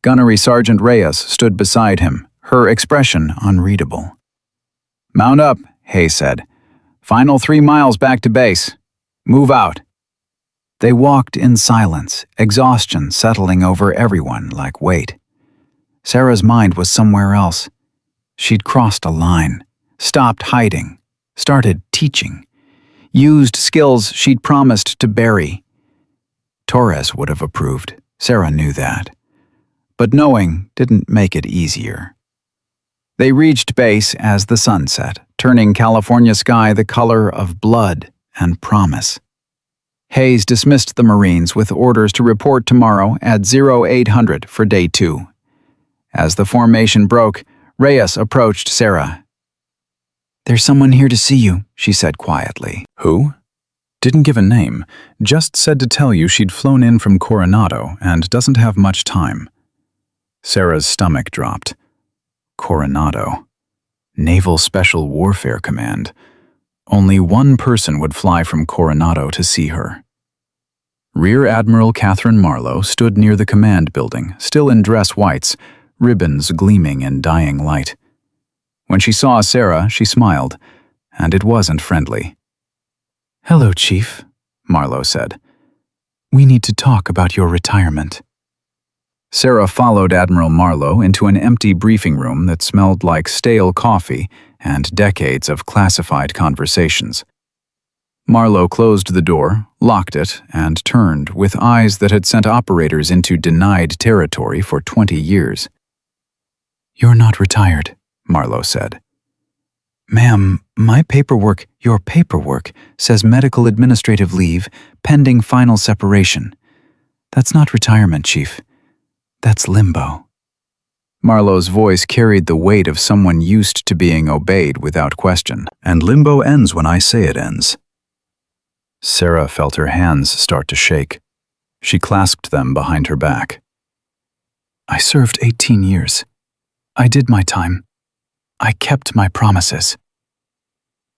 Gunnery Sergeant Reyes stood beside him, her expression unreadable. "Mount up," Hayes said. "Final 3 miles back to base. Move out." They walked in silence, exhaustion settling over everyone like weight. Sarah's mind was somewhere else. She'd crossed a line, stopped hiding, started teaching, used skills she'd promised to bury. Torres would have approved, Sarah knew that. But knowing didn't make it easier. They reached base as the sun set, turning California sky the color of blood and promise. Hayes dismissed the Marines with orders to report tomorrow at 0800 for day 2. As the formation broke, Reyes approached Sarah. "There's someone here to see you," she said quietly. "Who?" "Didn't give a name, just said to tell you she'd flown in from Coronado and doesn't have much time." Sarah's stomach dropped. Coronado. Naval Special Warfare Command. Only one person would fly from Coronado to see her. Rear Admiral Catherine Marlowe stood near the command building, still in dress whites, ribbons gleaming in dying light. When she saw Sarah, she smiled, and it wasn't friendly. "Hello, Chief," Marlowe said. "We need to talk about your retirement." Sarah followed Admiral Marlowe into an empty briefing room that smelled like stale coffee and decades of classified conversations. Marlowe closed the door, locked it, and turned with eyes that had sent operators into denied territory for 20 years. "You're not retired," Marlowe said. "Ma'am, your paperwork, says medical administrative leave, pending final separation. That's not retirement, Chief. That's limbo." Marlowe's voice carried the weight of someone used to being obeyed without question. "And limbo ends when I say it ends." Sarah felt her hands start to shake. She clasped them behind her back. "I served 18 years. I did my time. I kept my promises."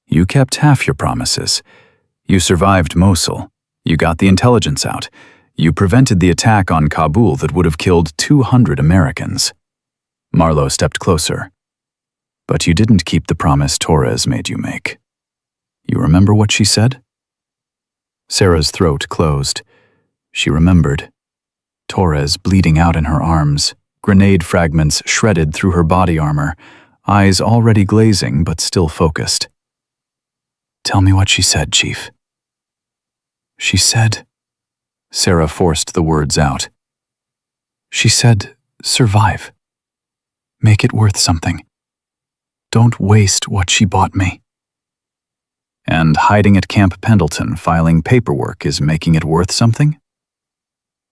"You kept half your promises. You survived Mosul. You got the intelligence out. You prevented the attack on Kabul that would have killed 200 Americans." Marlowe stepped closer. "But you didn't keep the promise Torres made you make. You remember what she said?" Sarah's throat closed. She remembered. Torres bleeding out in her arms, grenade fragments shredded through her body armor, eyes already glazing but still focused. "Tell me what she said, Chief." "She said..." Sarah forced the words out. "She said, survive. Make it worth something. Don't waste what she bought me." "And hiding at Camp Pendleton filing paperwork is making it worth something?"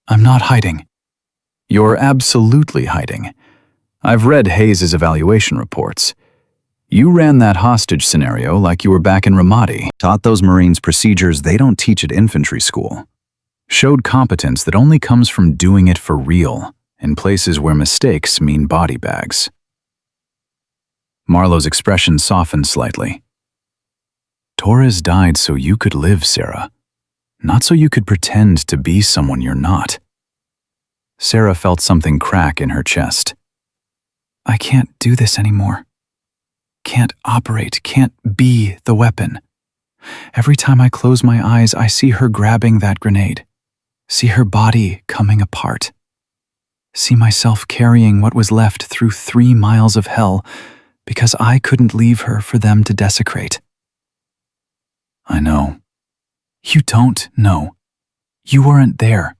"I'm not hiding." "You're absolutely hiding. I've read Hayes' evaluation reports. You ran that hostage scenario like you were back in Ramadi. Taught those Marines procedures they don't teach at infantry school. Showed competence that only comes from doing it for real, in places where mistakes mean body bags." Marlowe's expression softened slightly. Torres died so you could live, Sarah. Not so you could pretend to be someone you're not. Sarah felt something crack in her chest. I can't do this anymore. Can't operate, can't be the weapon. Every time I close my eyes, I see her grabbing that grenade. See her body coming apart. See myself carrying what was left through 3 miles of hell because I couldn't leave her for them to desecrate. I know. You don't know. You weren't there.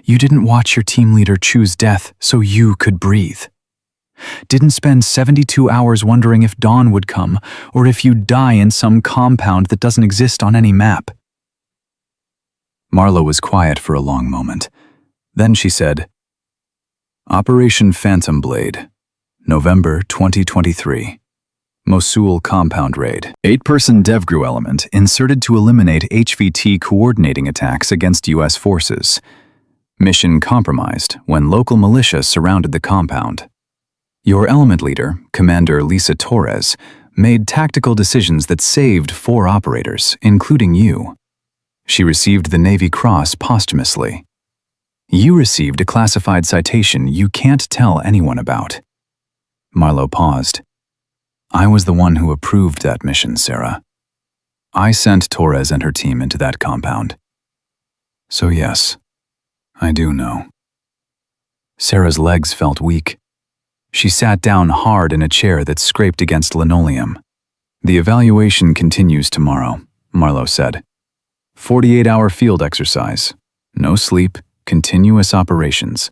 You didn't watch your team leader choose death so you could breathe. Didn't spend 72 hours wondering if dawn would come or if you'd die in some compound that doesn't exist on any map. Marlo was quiet for a long moment. Then she said, Operation Phantom Blade, November 2023. Mosul Compound Raid. 8-person DevGru element inserted to eliminate HVT coordinating attacks against U.S. forces. Mission compromised when local militia surrounded the compound. Your element leader, Commander Lisa Torres, made tactical decisions that saved 4 operators, including you. She received the Navy Cross posthumously. You received a classified citation you can't tell anyone about. Marlo paused. I was the one who approved that mission, Sarah. I sent Torres and her team into that compound. So yes, I do know. Sarah's legs felt weak. She sat down hard in a chair that scraped against linoleum. The evaluation continues tomorrow, Marlo said. 48-hour field exercise. No sleep, continuous operations.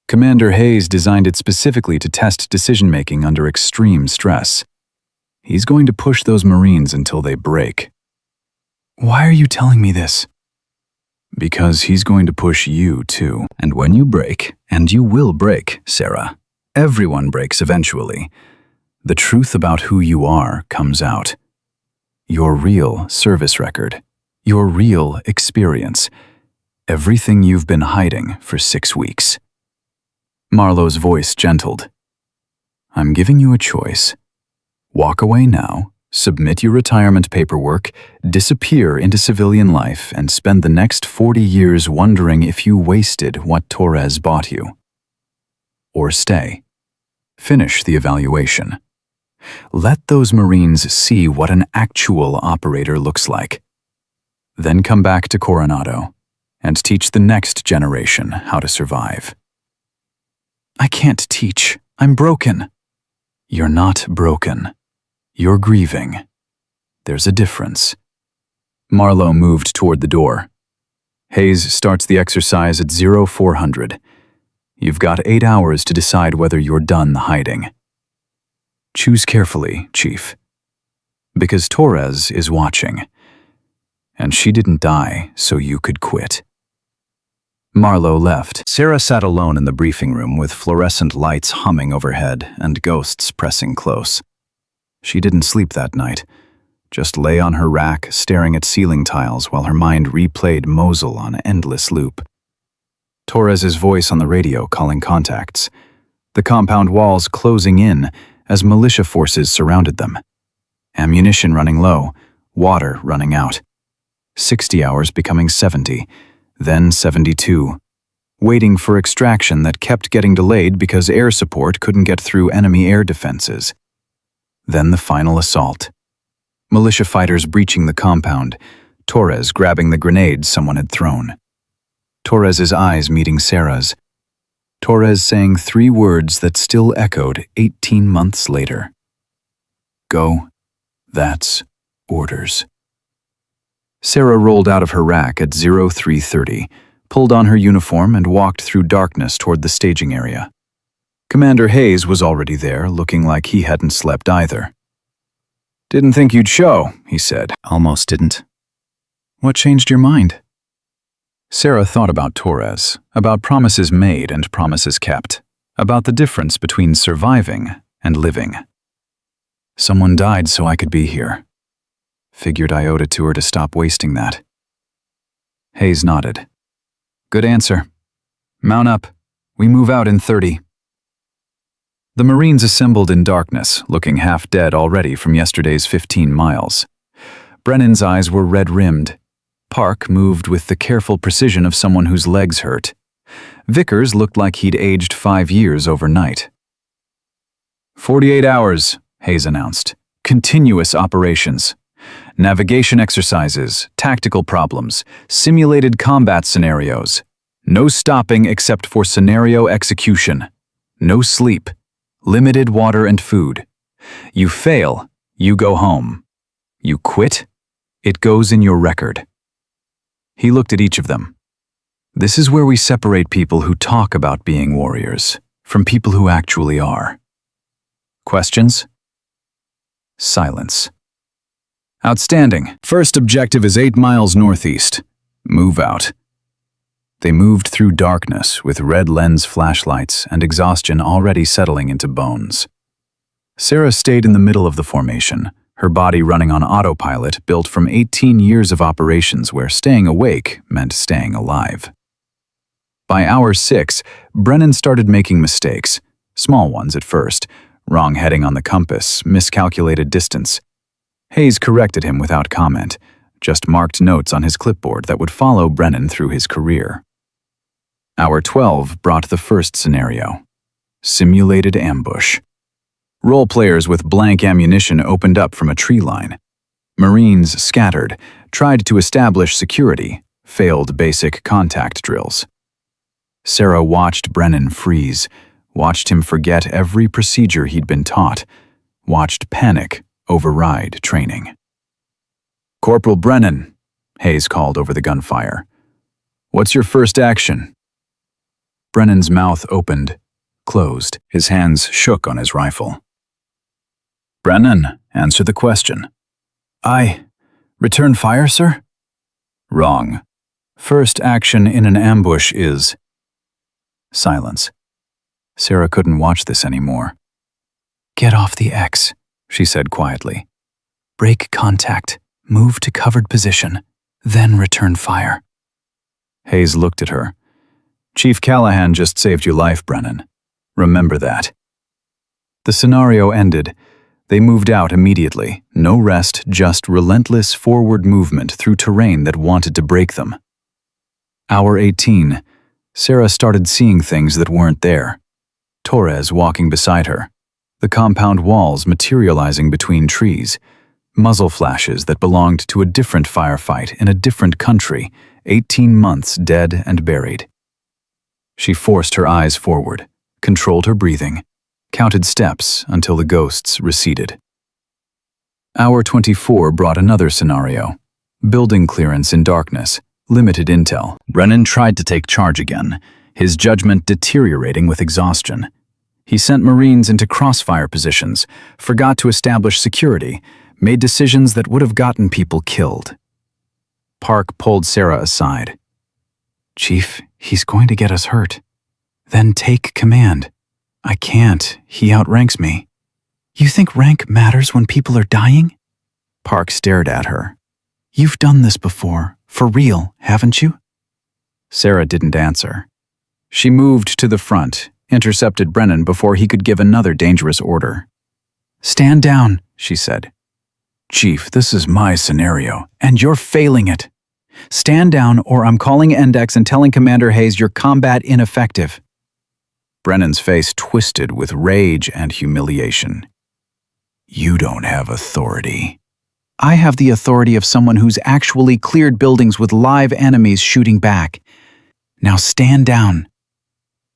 Commander Hayes designed it specifically to test decision-making under extreme stress. He's going to push those Marines until they break. Why are you telling me this? Because he's going to push you, too. And when you break, and you will break, Sarah, everyone breaks eventually, the truth about who you are comes out. Your real service record, your real experience, everything you've been hiding for 6 weeks. Marlo's voice gentled. I'm giving you a choice. Walk away now, submit your retirement paperwork, disappear into civilian life, and spend the next 40 years wondering if you wasted what Torres bought you. Or stay. Finish the evaluation. Let those Marines see what an actual operator looks like. Then come back to Coronado and teach the next generation how to survive. I can't teach. I'm broken. You're not broken. You're grieving. There's a difference. Marlo moved toward the door. Hayes starts the exercise at 0400. You've got 8 hours to decide whether you're done hiding. Choose carefully, Chief. Because Torres is watching. And she didn't die so you could quit. Marlo left. Sarah sat alone in the briefing room with fluorescent lights humming overhead and ghosts pressing close. She didn't sleep that night, just lay on her rack staring at ceiling tiles while her mind replayed Mosul on endless loop. Torres's voice on the radio calling contacts. The compound walls closing in as militia forces surrounded them. Ammunition running low, water running out. 60 hours becoming 70. Then 72, waiting for extraction that kept getting delayed because air support couldn't get through enemy air defenses. Then the final assault. Militia fighters breaching the compound, Torres grabbing the grenade someone had thrown. Torres's eyes meeting Sarah's. Torres saying 3 words that still echoed 18 months later. Go. That's orders. Sarah rolled out of her rack at 0330, pulled on her uniform and walked through darkness toward the staging area. Commander Hayes was already there, looking like he hadn't slept either. Didn't think you'd show, he said. Almost didn't. What changed your mind? Sarah thought about Torres, about promises made and promises kept, about the difference between surviving and living. Someone died so I could be here. Figured I owed it to her to stop wasting that. Hayes nodded. Good answer. Mount up. We move out in 30. The Marines assembled in darkness, looking half dead already from yesterday's 15 miles. Brennan's eyes were red-rimmed. Park moved with the careful precision of someone whose legs hurt. Vickers looked like he'd aged 5 years overnight. 48 hours, Hayes announced. Continuous operations. Navigation exercises, tactical problems, simulated combat scenarios. No stopping except for scenario execution. No sleep. Limited water and food. You fail, you go home. You quit, it goes in your record. He looked at each of them. This is where we separate people who talk about being warriors from people who actually are. Questions? Silence. Outstanding. First objective is 8 miles northeast. Move out. They moved through darkness with red lens flashlights and exhaustion already settling into bones. Sarah stayed in the middle of the formation, her body running on autopilot built from 18 years of operations where staying awake meant staying alive. By hour 6, Brennan started making mistakes, small ones at first, wrong heading on the compass, miscalculated distance. Hayes corrected him without comment, just marked notes on his clipboard that would follow Brennan through his career. Hour 12 brought the first scenario. Simulated ambush. Role players with blank ammunition opened up from a tree line. Marines scattered, tried to establish security, failed basic contact drills. Sarah watched Brennan freeze, watched him forget every procedure he'd been taught, watched panic override training. "Corporal Brennan," Hayes called over the gunfire. "What's your first action?" Brennan's mouth opened, closed. His hands shook on his rifle. "Brennan, answer the question." Return fire, sir?" "Wrong. First action in an ambush is..." Silence. Sarah couldn't watch this anymore. "Get off the X," she said quietly. "Break contact, move to covered position, then return fire." Hayes looked at her. "Chief Callahan just saved your life, Brennan. Remember that." The scenario ended. They moved out immediately, no rest, just relentless forward movement through terrain that wanted to break them. Hour 18, Sarah started seeing things that weren't there. Torres walking beside her, the compound walls materializing between trees, muzzle flashes that belonged to a different firefight in a different country, 18 months dead and buried. She forced her eyes forward, controlled her breathing, counted steps until the ghosts receded. Hour 24 brought another scenario. Building clearance in darkness, limited intel. Brennan tried to take charge again, his judgment deteriorating with exhaustion. He sent Marines into crossfire positions, forgot to establish security, made decisions that would have gotten people killed. Park pulled Sarah aside. "Chief, he's going to get us hurt. Then take command." "I can't. He outranks me." "You think rank matters when people are dying?" Park stared at her. "You've done this before, for real, haven't you?" Sarah didn't answer. She moved to the front, intercepted Brennan before he could give another dangerous order. "Stand down," she said. "Chief, this is my scenario, and you're failing it. Stand down or I'm calling Endex and telling Commander Hayes you're combat ineffective." Brennan's face twisted with rage and humiliation. "You don't have authority." "I have the authority of someone who's actually cleared buildings with live enemies shooting back. Now stand down."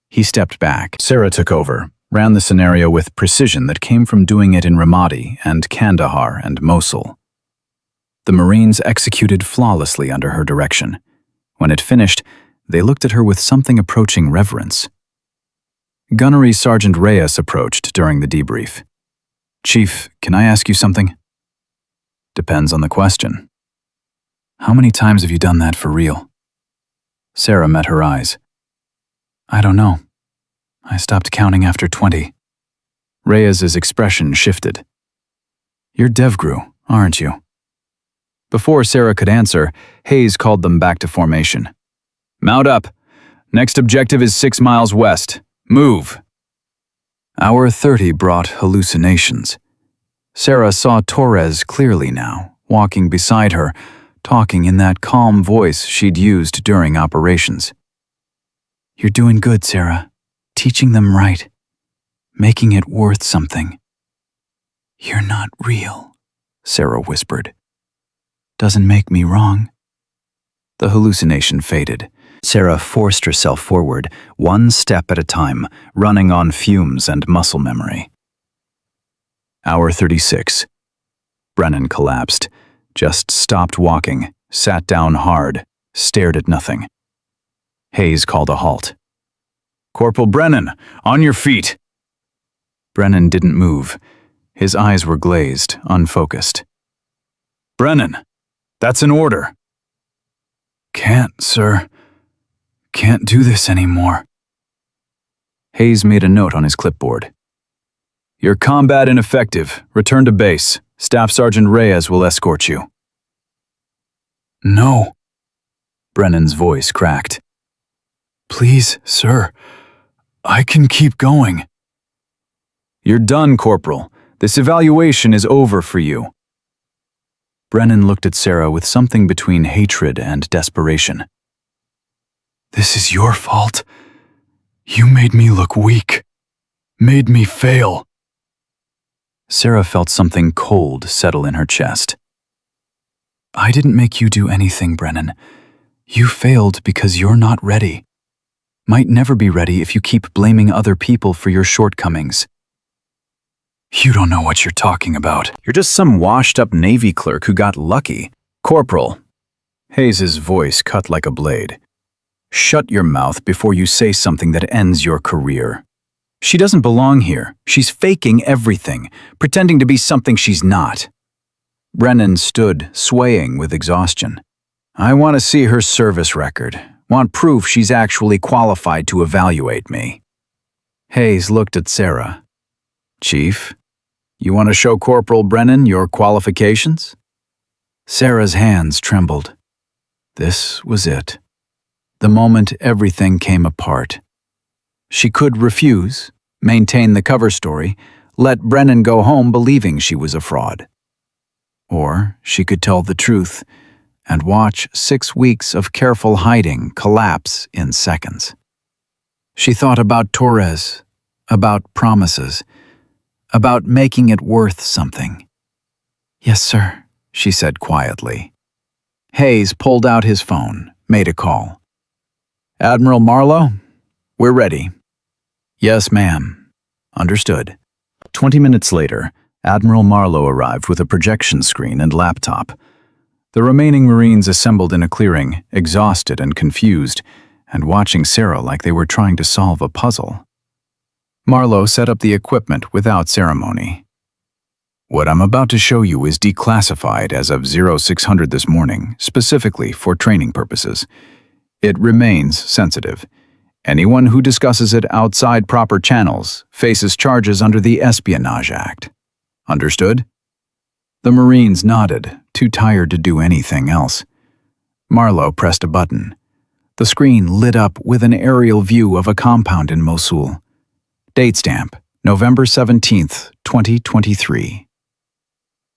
He stepped back. Sarah took over, ran the scenario with precision that came from doing it in Ramadi and Kandahar and Mosul. The Marines executed flawlessly under her direction. When it finished, they looked at her with something approaching reverence. Gunnery Sergeant Reyes approached during the debrief. "Chief, can I ask you something?" "Depends on the question." "How many times have you done that for real?" Sarah met her eyes. "I don't know. I stopped counting after 20. Reyes's expression shifted. "You're DevGru, aren't you?" Before Sarah could answer, Hayes called them back to formation. "Mount up. Next objective is 6 miles west. Move." Hour 30 brought hallucinations. Sarah saw Torres clearly now, walking beside her, talking in that calm voice she'd used during operations. "You're doing good, Sarah. Teaching them right. Making it worth something." "You're not real," Sarah whispered. "Doesn't make me wrong." The hallucination faded. Sarah forced herself forward, one step at a time, running on fumes and muscle memory. Hour 36. Brennan collapsed, just stopped walking, sat down hard, stared at nothing. Hayes called a halt. "Corporal Brennan, on your feet!" Brennan didn't move. His eyes were glazed, unfocused. "Brennan, that's an order." "Can't, sir. Can't do this anymore." Hayes made a note on his clipboard. "You're combat ineffective. Return to base. Staff Sergeant Reyes will escort you." "No." Brennan's voice cracked. "Please, sir. I can keep going." "You're done, Corporal. This evaluation is over for you." Brennan looked at Sarah with something between hatred and desperation. "This is your fault. You made me look weak. Made me fail." Sarah felt something cold settle in her chest. "I didn't make you do anything, Brennan. You failed because you're not ready. Might never be ready if you keep blaming other people for your shortcomings." "You don't know what you're talking about. You're just some washed-up Navy clerk who got lucky." "Corporal." Hayes's voice cut like a blade. "Shut your mouth before you say something that ends your career. She doesn't belong here. She's faking everything, pretending to be something she's not." Brennan stood, swaying with exhaustion. "I want to see her service record. Want proof she's actually qualified to evaluate me." Hayes looked at Sarah. "Chief, you want to show Corporal Brennan your qualifications?" Sarah's hands trembled. This was it. The moment everything came apart. She could refuse, maintain the cover story, let Brennan go home believing she was a fraud. Or she could tell the truth and watch 6 weeks of careful hiding collapse in seconds. She thought about Torres, about promises, about making it worth something. "Yes, sir," she said quietly. Hayes pulled out his phone, made a call. "Admiral Marlowe, we're ready." "Yes, ma'am." "Understood." 20 minutes later, Admiral Marlowe arrived with a projection screen and laptop. The remaining Marines assembled in a clearing, exhausted and confused, and watching Sarah like they were trying to solve a puzzle. Marlowe set up the equipment without ceremony. "What I'm about to show you is declassified as of 0600 this morning, specifically for training purposes. It remains sensitive. Anyone who discusses it outside proper channels faces charges under the Espionage Act. Understood?" The Marines nodded, too tired to do anything else. Marlowe pressed a button. The screen lit up with an aerial view of a compound in Mosul. Date stamp, November 17th, 2023.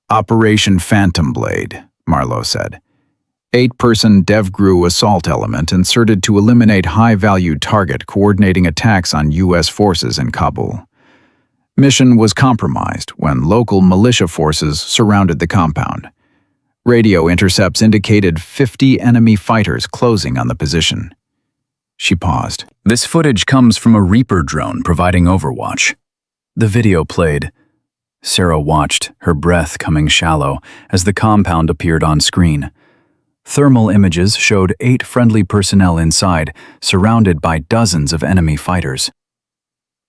"Operation Phantom Blade," Marlowe said. 8-person DevGru assault element inserted to eliminate high-value target coordinating attacks on U.S. forces in Kabul. Mission was compromised when local militia forces surrounded the compound. Radio intercepts indicated 50 enemy fighters closing on the position. She paused. "This footage comes from a Reaper drone providing overwatch." The video played. Sarah watched, her breath coming shallow, as the compound appeared on screen. Thermal images showed 8 friendly personnel inside, surrounded by dozens of enemy fighters.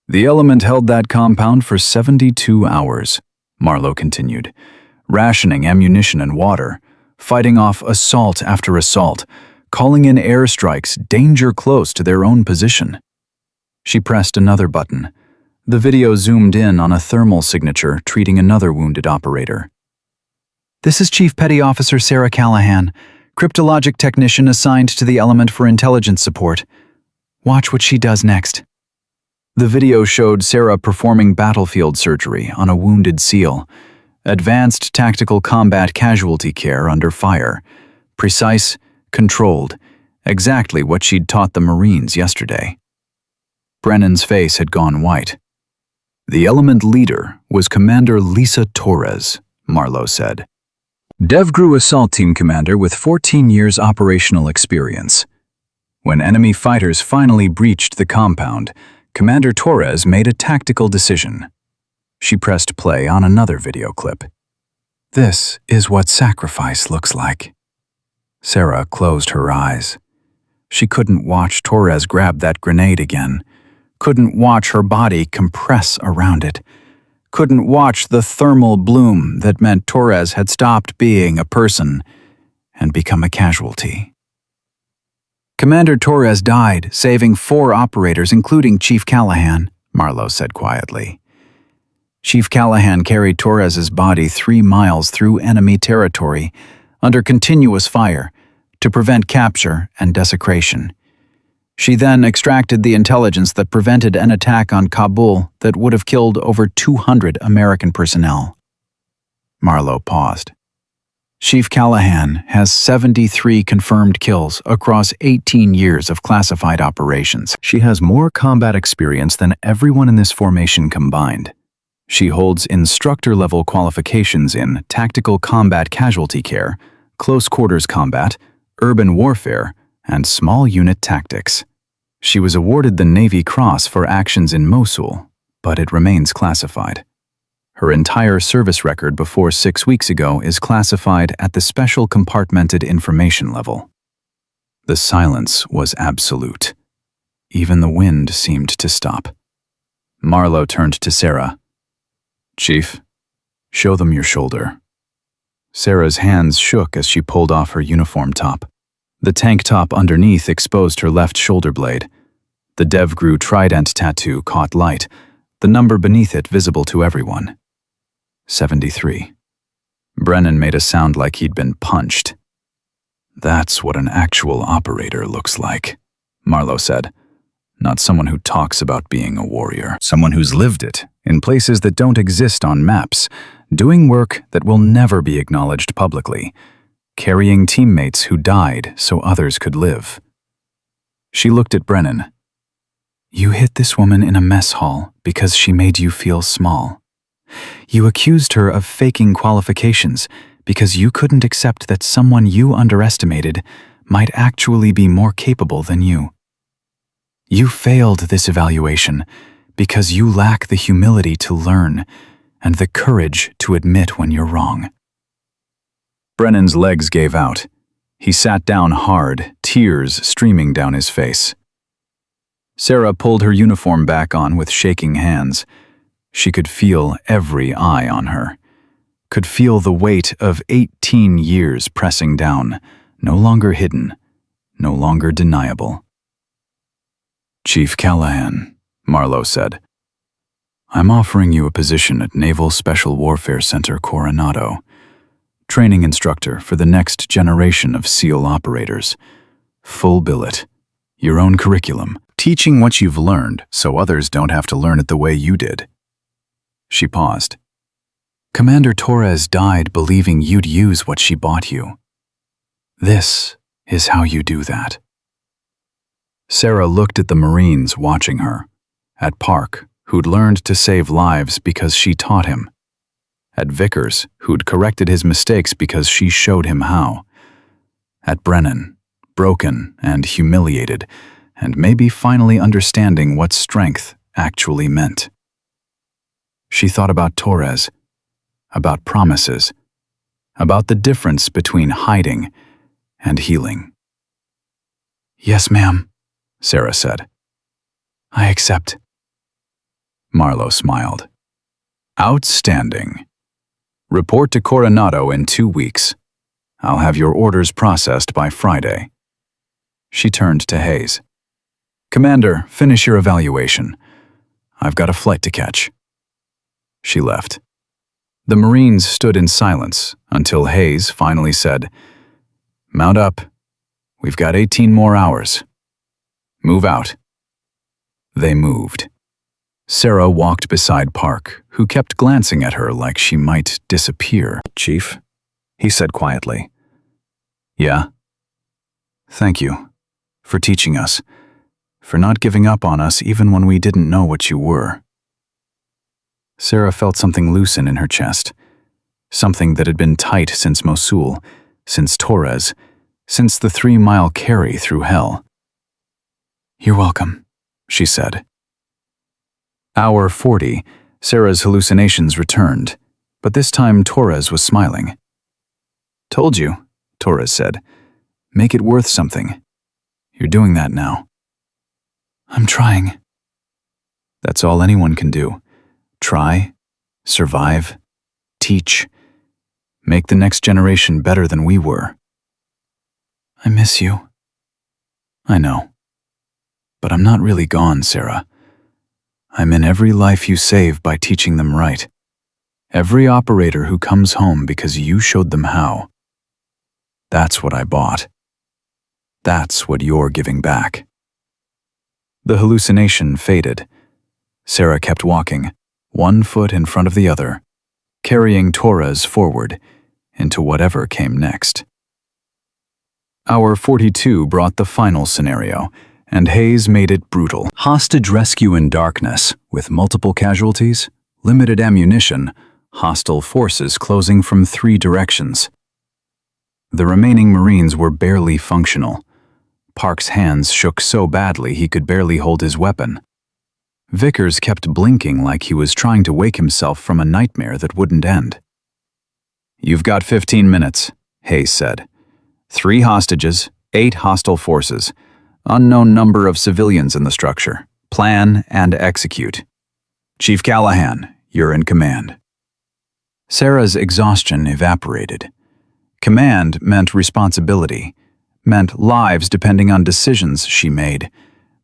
"The element held that compound for 72 hours, Marlowe continued, rationing ammunition and water, fighting off assault after assault, calling in airstrikes danger close to their own position. She pressed another button. The video zoomed in on a thermal signature treating another wounded operator. "This is Chief Petty Officer Sarah Callahan, cryptologic technician assigned to the element for intelligence support. Watch what she does next." The video showed Sarah performing battlefield surgery on a wounded SEAL. Advanced tactical combat casualty care under fire. Precise, controlled, exactly what she'd taught the Marines yesterday. Brennan's face had gone white. The element leader was Commander Lisa Torres, Marlowe said. DevGru Assault Team Commander with 14 years operational experience. When enemy fighters finally breached the compound, Commander Torres made a tactical decision. She pressed play on another video clip. This is what sacrifice looks like. Sarah closed her eyes. She couldn't watch Torres grab that grenade again, couldn't watch her body compress around it, couldn't watch the thermal bloom that meant Torres had stopped being a person and become a casualty. Commander Torres died, saving 4 operators, including Chief Callahan, Marlowe said quietly. Chief Callahan carried Torres's body 3 miles through enemy territory, under continuous fire, to prevent capture and desecration. She then extracted the intelligence that prevented an attack on Kabul that would have killed over 200 American personnel. Marlowe paused. Chief Callahan has 73 confirmed kills across 18 years of classified operations. She has more combat experience than everyone in this formation combined. She holds instructor-level qualifications in tactical combat casualty care, close quarters combat, urban warfare, and small unit tactics. She was awarded the Navy Cross for actions in Mosul, but it remains classified. Her entire service record before 6 weeks ago is classified at the special compartmented information level. The silence was absolute. Even the wind seemed to stop. Marlowe turned to Sarah. "Chief, show them your shoulder." Sarah's hands shook as she pulled off her uniform top. The tank top underneath exposed her left shoulder blade. The DevGru trident tattoo caught light, the number beneath it visible to everyone. 73. Brennan made a sound like he'd been punched. "That's what an actual operator looks like," Marlowe said. "Not someone who talks about being a warrior. Someone who's lived it, in places that don't exist on maps, doing work that will never be acknowledged publicly, carrying teammates who died so others could live." She looked at Brennan. "You hit this woman in a mess hall because she made you feel small. You accused her of faking qualifications because you couldn't accept that someone you underestimated might actually be more capable than you. You failed this evaluation because you lack the humility to learn and the courage to admit when you're wrong." Brennan's legs gave out. He sat down hard, tears streaming down his face. Sarah pulled her uniform back on with shaking hands. She could feel every eye on her, could feel the weight of 18 years pressing down, no longer hidden, no longer deniable. "Chief Callahan," Marlowe said, "I'm offering you a position at Naval Special Warfare Center Coronado, training instructor for the next generation of SEAL operators. Full billet, your own curriculum, teaching what you've learned so others don't have to learn it the way you did." She paused. "Commander Torres died believing you'd use what she bought you. This is how you do that." Sarah looked at the Marines watching her, at Park, who'd learned to save lives because she taught him, at Vickers, who'd corrected his mistakes because she showed him how, at Brennan, broken and humiliated, and maybe finally understanding what strength actually meant. She thought about Torres, about promises, about the difference between hiding and healing. "Yes, ma'am," Sarah said. "I accept." Marlowe smiled. "Outstanding. Report to Coronado in 2 weeks. I'll have your orders processed by Friday." She turned to Hayes. "Commander, finish your evaluation. I've got a flight to catch." She left. The Marines stood in silence until Hayes finally said, "Mount up. We've got 18 more hours. Move out." They moved. Sarah walked beside Park, who kept glancing at her like she might disappear. "Chief," he said quietly. "Yeah? Thank you. For teaching us. For not giving up on us even when we didn't know what you were." Sarah felt something loosen in her chest. Something that had been tight since Mosul, since Torres, since the 3-mile carry through hell. "You're welcome," she said. Hour 40, Sarah's hallucinations returned, but this time Torres was smiling. "Told you," Torres said. "Make it worth something. You're doing that now." "I'm trying." That's all anyone can do. Try, survive, teach. Make the next generation better than we were. "I miss you." "I know. But I'm not really gone, Sarah. I'm in every life you save by teaching them right. Every operator who comes home because you showed them how. That's what I bought. That's what you're giving back." The hallucination faded. Sarah kept walking, one foot in front of the other, carrying Torres forward into whatever came next. Hour 42 brought the final scenario, and Hayes made it brutal. Hostage rescue in darkness, with multiple casualties, limited ammunition, hostile forces closing from 3 directions. The remaining Marines were barely functional. Park's hands shook so badly he could barely hold his weapon. Vickers kept blinking like he was trying to wake himself from a nightmare that wouldn't end. "You've got 15 minutes, Hayes said. 3 hostages, 8 hostile forces, unknown number of civilians in the structure. Plan and execute. Chief Callahan, you're in command." Sarah's exhaustion evaporated. Command meant responsibility, meant lives depending on decisions she made,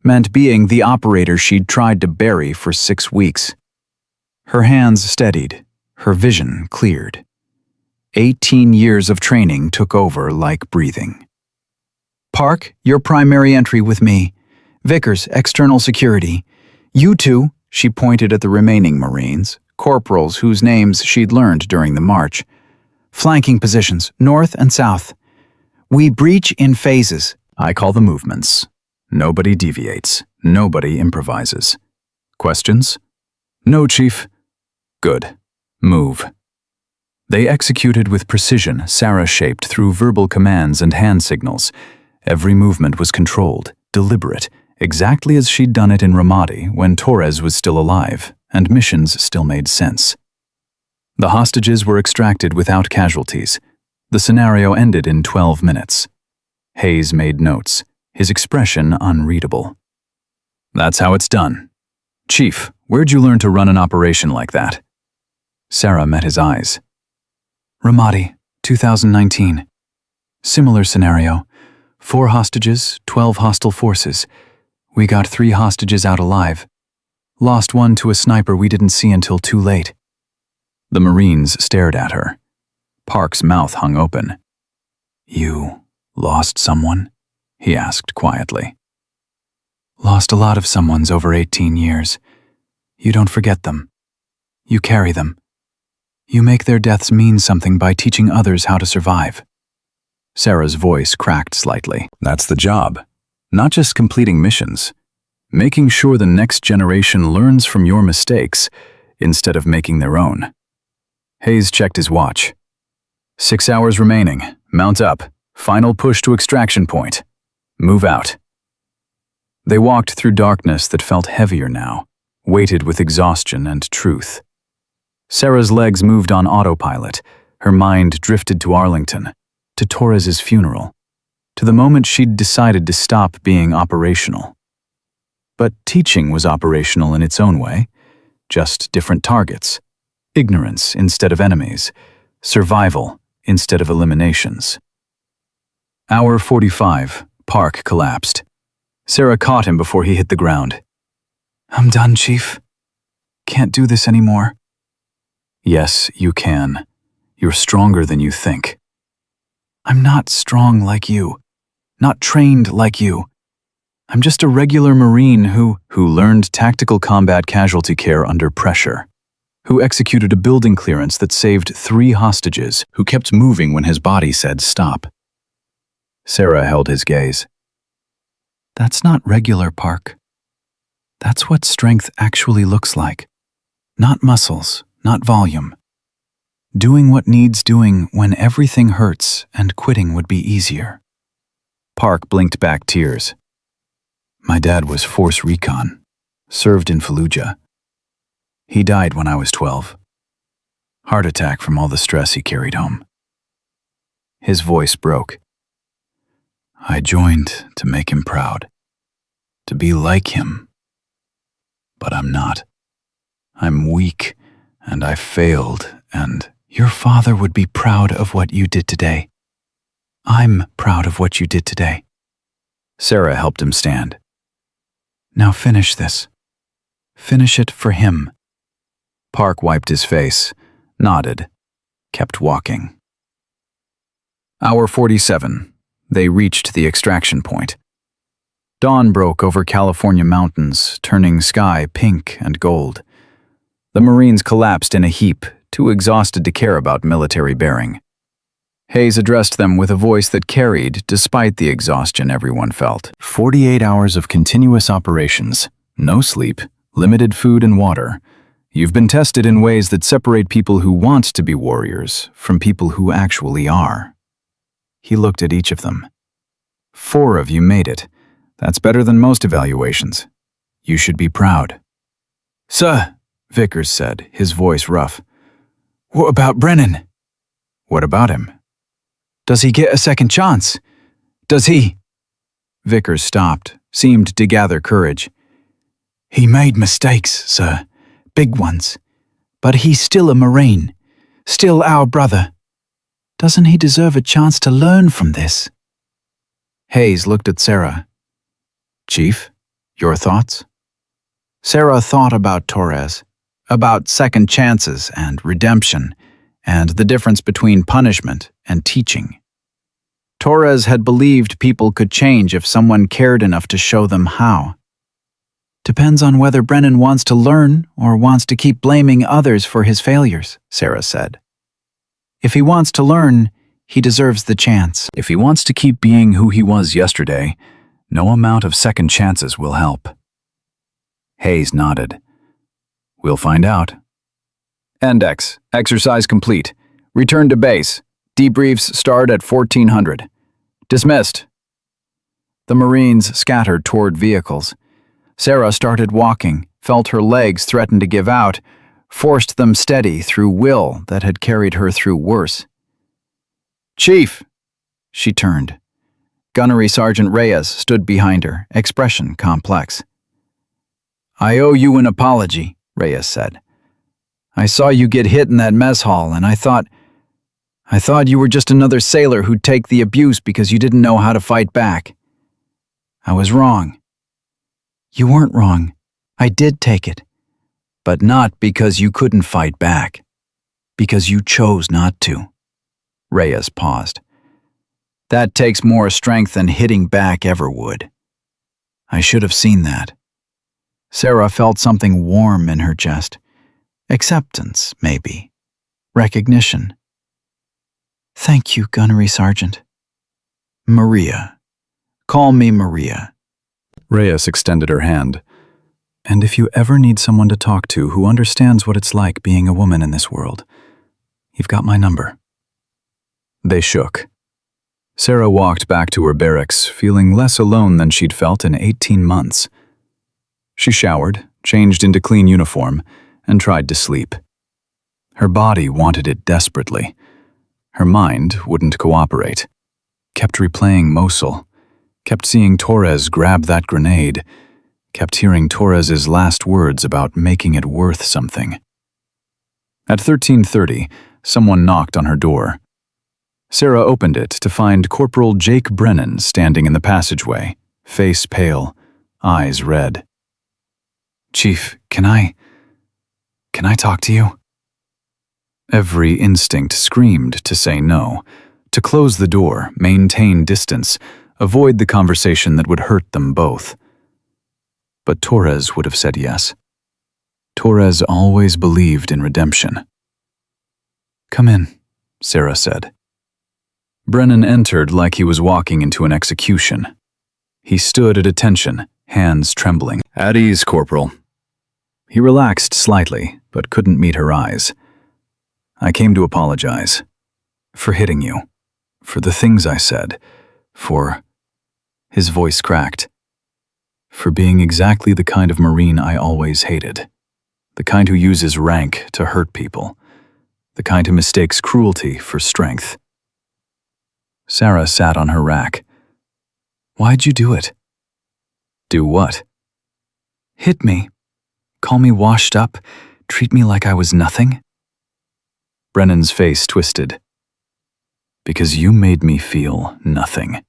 meant being the operator she'd tried to bury for 6 weeks. Her hands steadied, her vision cleared. 18 years of training took over like breathing. "Park, your primary entry with me. Vickers, external security. You two," she pointed at the remaining Marines, corporals whose names she'd learned during the march. "Flanking positions, north and south. We breach in phases." "I call the movements. Nobody deviates. Nobody improvises. Questions?" "No, Chief." "Good. Move." They executed with precision, Sarah-shaped through verbal commands and hand signals. Every movement was controlled, deliberate, exactly as she'd done it in Ramadi when Torres was still alive, and missions still made sense. The hostages were extracted without casualties. The scenario ended in 12 minutes. Hayes made notes, his expression unreadable. "That's how it's done. Chief, where'd you learn to run an operation like that?" Sarah met his eyes. "Ramadi, 2019. Similar scenario. 4 hostages, 12 hostile forces. We got 3 hostages out alive. Lost one to a sniper we didn't see until too late." The Marines stared at her. Park's mouth hung open. "You lost someone?" he asked quietly. "Lost a lot of someones over 18 years. You don't forget them. You carry them. You make their deaths mean something by teaching others how to survive." Sarah's voice cracked slightly. "That's the job. Not just completing missions. Making sure the next generation learns from your mistakes instead of making their own." Hayes checked his watch. 6 hours remaining. Mount up. Final push to extraction point. Move out. They walked through darkness that felt heavier now, weighted with exhaustion and truth. Sarah's legs moved on autopilot. Her mind drifted to Arlington, to Torres's funeral, to the moment she'd decided to stop being operational. But teaching was operational in its own way, just different targets. Ignorance instead of enemies. Survival instead of eliminations. Hour 45, Park collapsed. Sarah caught him before he hit the ground. "I'm done, Chief. Can't do this anymore." "Yes, you can. You're stronger than you think." "I'm not strong like you. Not trained like you. I'm just a regular Marine who learned tactical combat casualty care under pressure, who executed a building clearance that saved 3 hostages, who kept moving when his body said stop. Sarah held his gaze. That's not regular, Park. That's what strength actually looks like. Not muscles, not volume. Doing what needs doing when everything hurts and quitting would be easier. Park blinked back tears. My dad was Force Recon, served in Fallujah. He died when I was 12. Heart attack from all the stress he carried home. His voice broke. I joined to make him proud, to be like him. But I'm not. I'm weak, and I failed, and your father would be proud of what you did today. I'm proud of what you did today. Sarah helped him stand. Now finish this. Finish it for him. Park wiped his face, nodded, kept walking. Hour 47. They reached the extraction point. Dawn broke over California mountains, turning sky pink and gold. The Marines collapsed in a heap, too exhausted to care about military bearing. Hayes addressed them with a voice that carried, despite the exhaustion everyone felt. 48 hours of continuous operations, no sleep, limited food and water. You've been tested in ways that separate people who want to be warriors from people who actually are. He looked at each of them. 4 of you made it. That's better than most evaluations. You should be proud. Sir, Vickers said, his voice rough. What about Brennan? What about him? Does he get a second chance? Does he? Vickers stopped, seemed to gather courage. He made mistakes, sir. Big ones. But he's still a Marine. Still our brother. Doesn't he deserve a chance to learn from this? Hayes looked at Sarah. Chief, your thoughts? Sarah thought about Torres, about second chances and redemption, and the difference between punishment and teaching. Torres had believed people could change if someone cared enough to show them how. Depends on whether Brennan wants to learn or wants to keep blaming others for his failures, Sarah said. If he wants to learn, he deserves the chance. If he wants to keep being who he was yesterday, no amount of second chances will help. Hayes nodded. We'll find out. Index, exercise complete. Return to base. Debriefs start at 1400. Dismissed. The Marines scattered toward vehicles. Sarah started walking, felt her legs threaten to give out, forced them steady through will that had carried her through worse. Chief! She turned. Gunnery Sergeant Reyes stood behind her, expression complex. I owe you an apology, Reyes said. I saw you get hit in that mess hall, and I thought you were just another sailor who'd take the abuse because you didn't know how to fight back. I was wrong. You weren't wrong. I did take it. But not because you couldn't fight back. Because you chose not to. Reyes paused. That takes more strength than hitting back ever would. I should have seen that. Sarah felt something warm in her chest. Acceptance, maybe. Recognition. Thank you, Gunnery Sergeant. Maria. Call me Maria. Reyes extended her hand. And if you ever need someone to talk to who understands what it's like being a woman in this world, you've got my number. They shook. Sarah walked back to her barracks, feeling less alone than she'd felt in 18 months. She showered, changed into clean uniform, and tried to sleep. Her body wanted it desperately. Her mind wouldn't cooperate. Kept replaying Mosul. Kept seeing Torres grab that grenade. Kept hearing Torres's last words about making it worth something. At 13:30, someone knocked on her door. Sarah opened it to find Corporal Jake Brennan standing in the passageway, face pale, eyes red. Chief, can I talk to you? Every instinct screamed to say no, to close the door, maintain distance, avoid the conversation that would hurt them both. But Torres would have said yes. Torres always believed in redemption. "Come in," Sarah said. Brennan entered like he was walking into an execution. He stood at attention, hands trembling. "At ease, Corporal." He relaxed slightly, but couldn't meet her eyes. "I came to apologize. For hitting you. For the things I said. For—" His voice cracked. "For being exactly the kind of Marine I always hated. The kind who uses rank to hurt people. The kind who mistakes cruelty for strength." Sarah sat on her rack. "Why'd you do it?" "Do what?" "Hit me. Call me washed up. Treat me like I was nothing." Brennan's face twisted. "Because you made me feel nothing.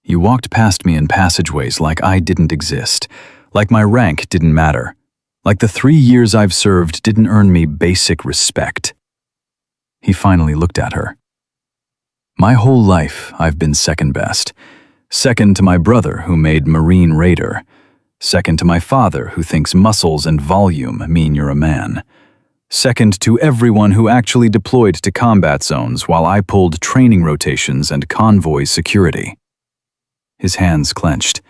You walked past me in passageways like I didn't exist, like my rank didn't matter, like the 3 years I've served didn't earn me basic respect." He finally looked at her. "My whole life I've been second best. Second to my brother who made Marine Raider. Second to my father who thinks muscles and volume mean you're a man. Second to everyone who actually deployed to combat zones while I pulled training rotations and convoy security." His hands clenched.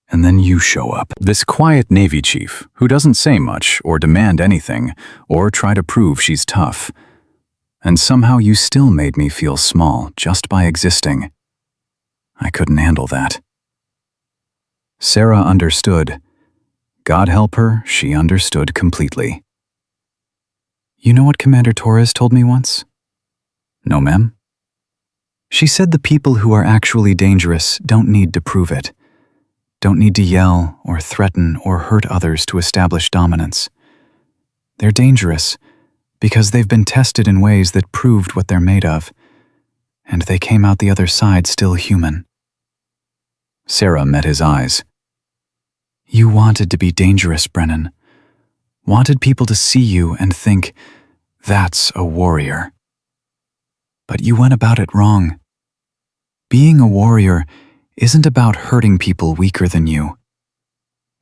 "And then you show up. This quiet Navy chief who doesn't say much or demand anything or try to prove she's tough. And somehow you still made me feel small just by existing. I couldn't handle that." Sarah understood. God help her, she understood completely. "You know what Commander Torres told me once?" "No, ma'am." "She said the people who are actually dangerous don't need to prove it. Don't need to yell or threaten or hurt others to establish dominance. They're dangerous because they've been tested in ways that proved what they're made of, and they came out the other side still human." Sarah met his eyes. "You wanted to be dangerous, Brennan. Wanted people to see you and think, that's a warrior. But you went about it wrong. Being a warrior isn't about hurting people weaker than you.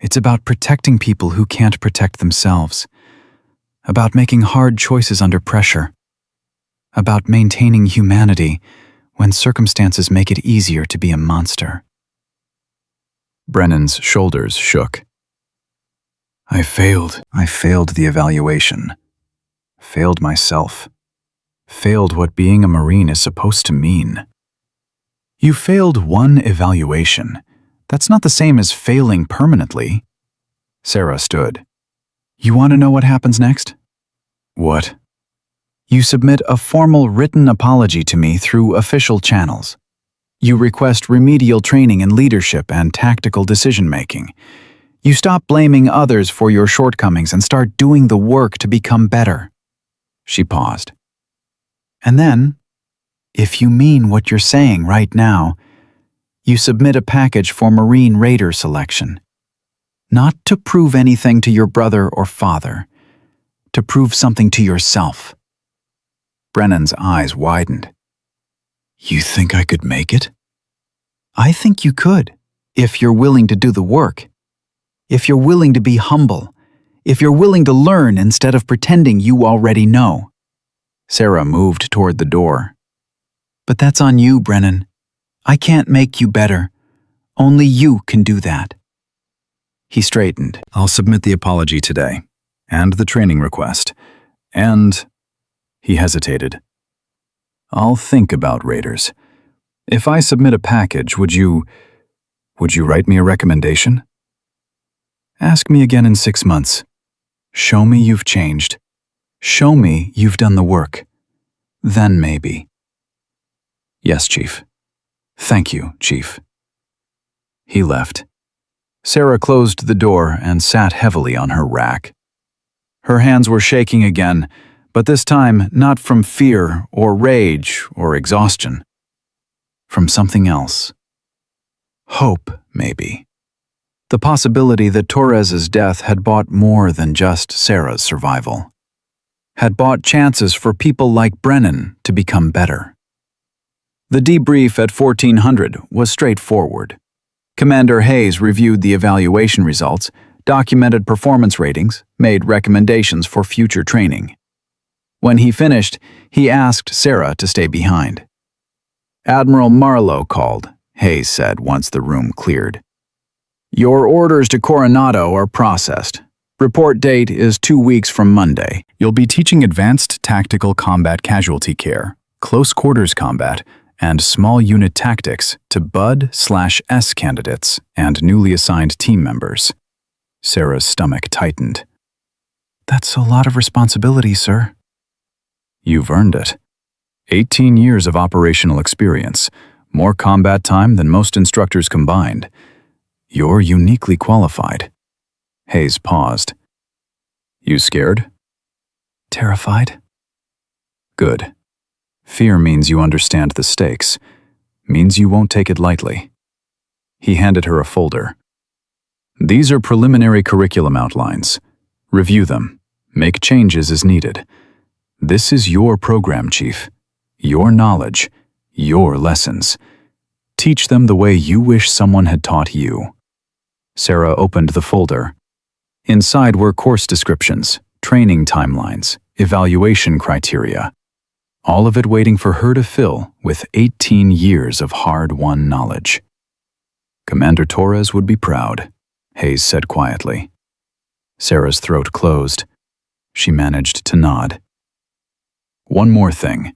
It's about protecting people who can't protect themselves. About making hard choices under pressure. About maintaining humanity when circumstances make it easier to be a monster." Brennan's shoulders shook. I failed the evaluation. Failed myself. Failed what being a Marine is supposed to mean." "You failed one evaluation. That's not the same as failing permanently." Sarah stood. "You want to know what happens next?" "What?" "You submit a formal written apology to me through official channels. You request remedial training in leadership and tactical decision-making. You stop blaming others for your shortcomings and start doing the work to become better." She paused. "And then, if you mean what you're saying right now, you submit a package for Marine Raider selection. Not to prove anything to your brother or father, to prove something to yourself." Brennan's eyes widened. "You think I could make it?" "I think you could, if you're willing to do the work. If you're willing to be humble. If you're willing to learn instead of pretending you already know." Sarah moved toward the door. "But that's on you, Brennan. I can't make you better. Only you can do that." He straightened. "I'll submit the apology today, and the training request, and—" He hesitated. "I'll think about Raiders. If I submit a package, would you write me a recommendation?" "Ask me again in 6 months. Show me you've changed. Show me you've done the work. Then maybe." "Yes, Chief. Thank you, Chief." He left. Sarah closed the door and sat heavily on her rack. Her hands were shaking again, but this time not from fear or rage or exhaustion. From something else. Hope, maybe. The possibility that Torres's death had bought more than just Sarah's survival. Had bought chances for people like Brennan to become better. The debrief at 1400 was straightforward. Commander Hayes reviewed the evaluation results, documented performance ratings, made recommendations for future training. When he finished, he asked Sarah to stay behind. Admiral Marlowe called, Hayes said once the room cleared. Your orders to Coronado are processed. Report date is 2 weeks from Monday. You'll be teaching advanced tactical combat casualty care, close quarters combat, and small unit tactics to Bud/S candidates and newly assigned team members. Sarah's stomach tightened. That's a lot of responsibility, sir. You've earned it. 18 years of operational experience, more combat time than most instructors combined. You're uniquely qualified. Hayes paused. You scared? Terrified? Good. Fear means you understand the stakes, means you won't take it lightly. He handed her a folder. These are preliminary curriculum outlines. Review them. Make changes as needed. This is your program, Chief. Your knowledge. Your lessons. Teach them the way you wish someone had taught you. Sarah opened the folder. Inside were course descriptions, training timelines, evaluation criteria. All of it waiting for her to fill with 18 years of hard-won knowledge. Commander Torres would be proud, Hayes said quietly. Sarah's throat closed. She managed to nod. One more thing.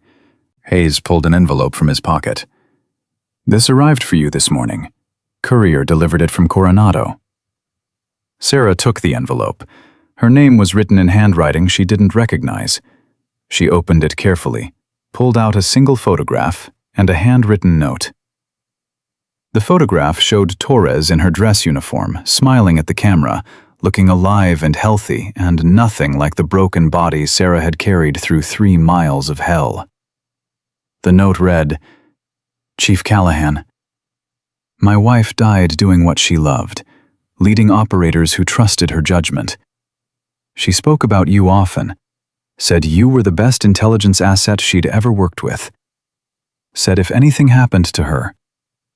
Hayes pulled an envelope from his pocket. This arrived for you this morning. Courier delivered it from Coronado. Sarah took the envelope. Her name was written in handwriting she didn't recognize. She opened it carefully, pulled out a single photograph and a handwritten note. The photograph showed Torres in her dress uniform, smiling at the camera, looking alive and healthy and nothing like the broken body Sarah had carried through 3 miles of hell. The note read, Chief Callahan, my wife died doing what she loved, leading operators who trusted her judgment. She spoke about you often, said you were the best intelligence asset she'd ever worked with. Said if anything happened to her,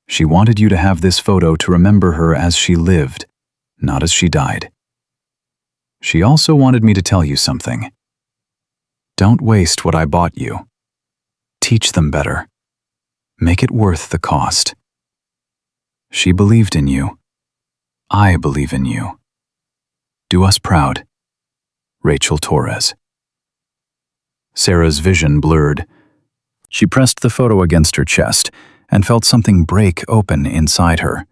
she wanted you to have this photo to remember her as she lived, not as she died. She also wanted me to tell you something. Don't waste what I bought you. Teach them better. Make it worth the cost. She believed in you. I believe in you. Do us proud. Rachel Torres. Sarah's vision blurred. She pressed the photo against her chest and felt something break open inside her.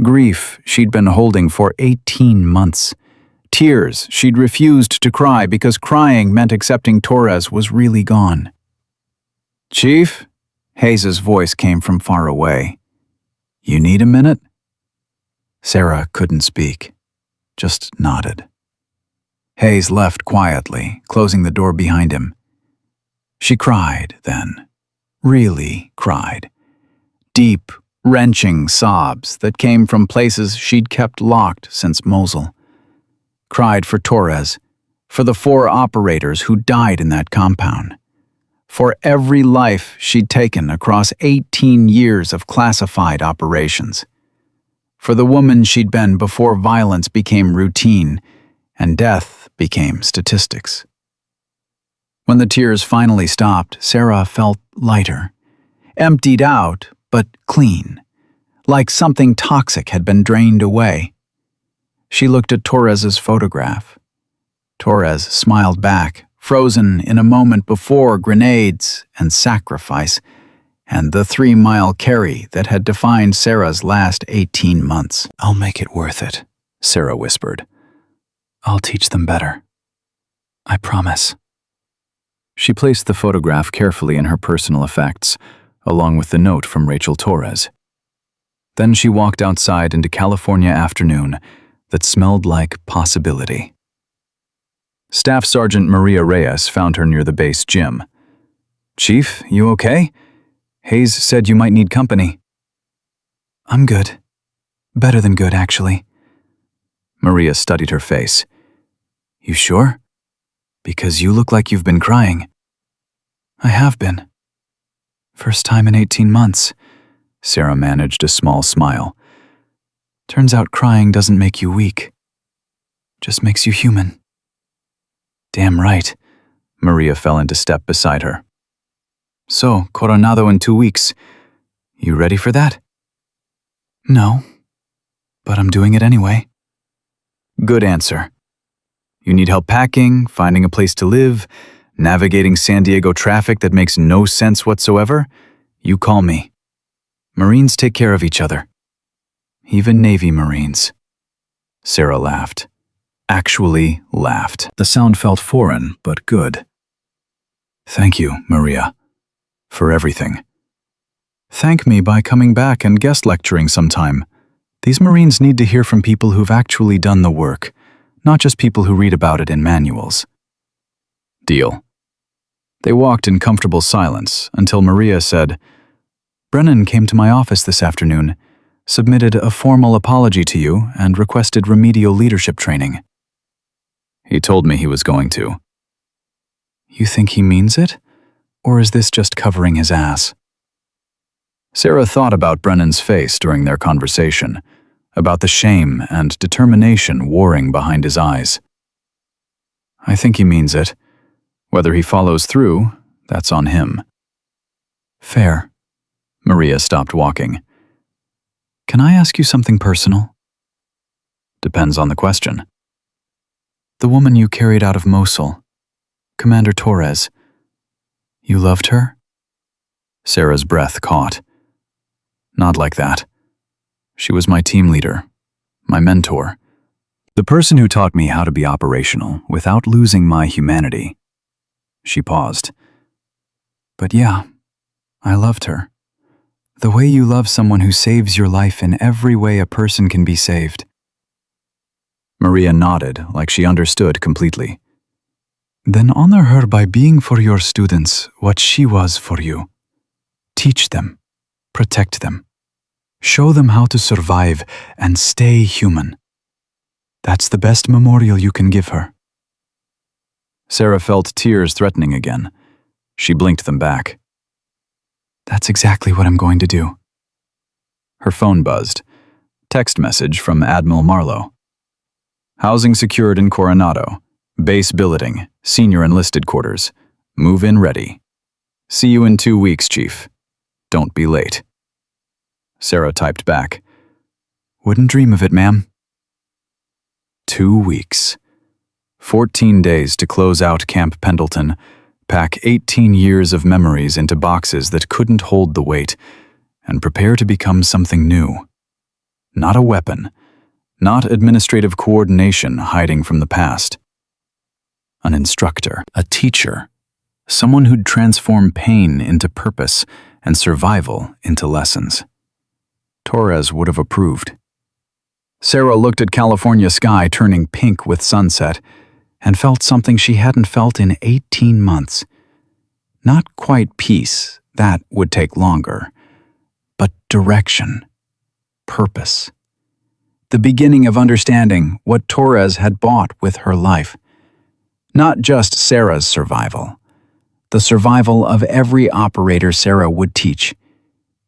Grief she'd been holding for 18 months. Tears she'd refused to cry because crying meant accepting Torres was really gone. Chief? Hayes's voice came from far away. You need a minute? Sarah couldn't speak, just nodded. Hayes left quietly, closing the door behind him. She cried then, really cried. Deep, wrenching sobs that came from places she'd kept locked since Mosul. Cried for Torres, for the 4 operators who died in that compound, for every life she'd taken across 18 years of classified operations, for the woman she'd been before violence became routine and death became statistics. When the tears finally stopped, Sarah felt lighter, emptied out, but clean, like something toxic had been drained away. She looked at Torres's photograph. Torres smiled back, frozen in a moment before grenades and sacrifice, and the 3-mile carry that had defined Sarah's last 18 months. I'll make it worth it, Sarah whispered. I'll teach them better. I promise. She placed the photograph carefully in her personal effects, along with the note from Rachel Torres. Then she walked outside into California afternoon that smelled like possibility. Staff Sergeant Maria Reyes found her near the base gym. Chief, you okay? Hayes said you might need company. I'm good. Better than good, actually. Maria studied her face. You sure? Because you look like you've been crying. I have been. First time in 18 months. Sarah managed a small smile. Turns out crying doesn't make you weak. Just makes you human. Damn right. Maria fell into step beside her. So, Coronado in 2 weeks. You ready for that? No, but I'm doing it anyway. Good answer. You need help packing, finding a place to live, navigating San Diego traffic that makes no sense whatsoever? You call me. Marines take care of each other. Even Navy Marines. Sarah laughed. Actually laughed. The sound felt foreign, but good. Thank you, Maria, for everything. Thank me by coming back and guest lecturing sometime. These Marines need to hear from people who've actually done the work, not just people who read about it in manuals. Deal. They walked in comfortable silence until Maria said, Brennan came to my office this afternoon, submitted a formal apology to you, and requested remedial leadership training. He told me he was going to. You think he means it? Or is this just covering his ass? Sarah thought about Brennan's face during their conversation, about the shame and determination warring behind his eyes. I think he means it. Whether he follows through, that's on him. Fair. Maria stopped walking. Can I ask you something personal? Depends on the question. The woman you carried out of Mosul, Commander Torres, you loved her? Sarah's breath caught. Not like that. She was my team leader, my mentor, the person who taught me how to be operational without losing my humanity. She paused. But yeah, I loved her. The way you love someone who saves your life in every way a person can be saved. Maria nodded like she understood completely. Then honor her by being for your students what she was for you. Teach them, protect them, show them how to survive and stay human. That's the best memorial you can give her. Sarah felt tears threatening again. She blinked them back. That's exactly what I'm going to do. Her phone buzzed. Text message from Admiral Marlowe. Housing secured in Coronado. Base billeting. Senior enlisted quarters. Move-in ready. See you in 2 weeks, Chief. Don't be late. Sarah typed back. Wouldn't dream of it, ma'am. 2 weeks. 14 days to close out Camp Pendleton, pack 18 years of memories into boxes that couldn't hold the weight, and prepare to become something new. Not a weapon, not administrative coordination hiding from the past. An instructor, a teacher, someone who'd transform pain into purpose and survival into lessons. Torres would have approved. Sarah looked at California sky turning pink with sunset and felt something she hadn't felt in 18 months. Not quite peace, that would take longer, but direction, purpose. The beginning of understanding what Torres had bought with her life. Not just Sarah's survival, the survival of every operator Sarah would teach.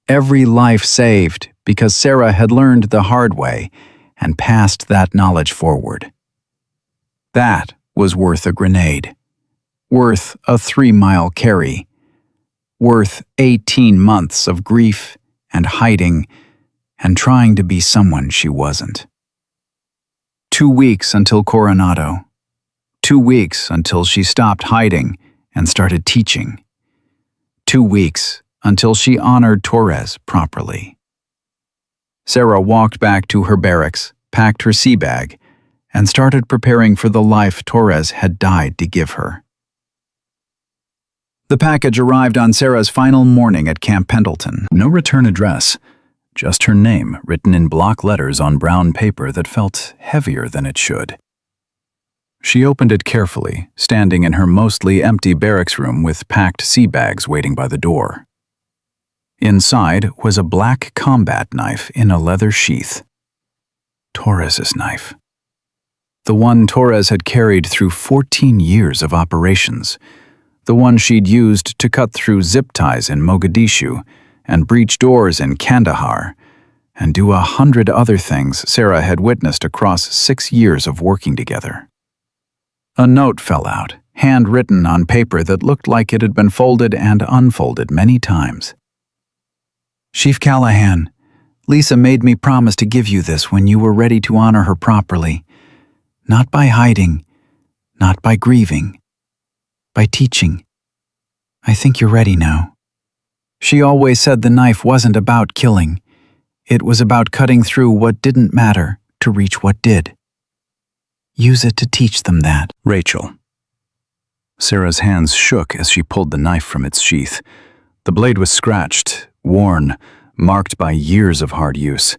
Every life saved because Sarah had learned the hard way and passed that knowledge forward. That was worth a grenade, worth a 3-mile carry, worth 18 months of grief and hiding and trying to be someone she wasn't. 2 weeks until Coronado. 2 weeks until she stopped hiding and started teaching. 2 weeks until she honored Torres properly. Sarah walked back to her barracks, packed her sea bag, and started preparing for the life Torres had died to give her. The package arrived on Sarah's final morning at Camp Pendleton. No return address, just her name written in block letters on brown paper that felt heavier than it should. She opened it carefully, standing in her mostly empty barracks room with packed sea bags waiting by the door. Inside was a black combat knife in a leather sheath. Torres's knife. The one Torres had carried through 14 years of operations, the one she'd used to cut through zip ties in Mogadishu and breach doors in Kandahar, and do 100 other things Sarah had witnessed across 6 years of working together. A note fell out, handwritten on paper that looked like it had been folded and unfolded many times. Chief Callahan, Lisa made me promise to give you this when you were ready to honor her properly. Not by hiding, not by grieving, by teaching. I think you're ready now. She always said the knife wasn't about killing. It was about cutting through what didn't matter to reach what did. Use it to teach them that. Rachel. Sarah's hands shook as she pulled the knife from its sheath. The blade was scratched, worn, marked by years of hard use.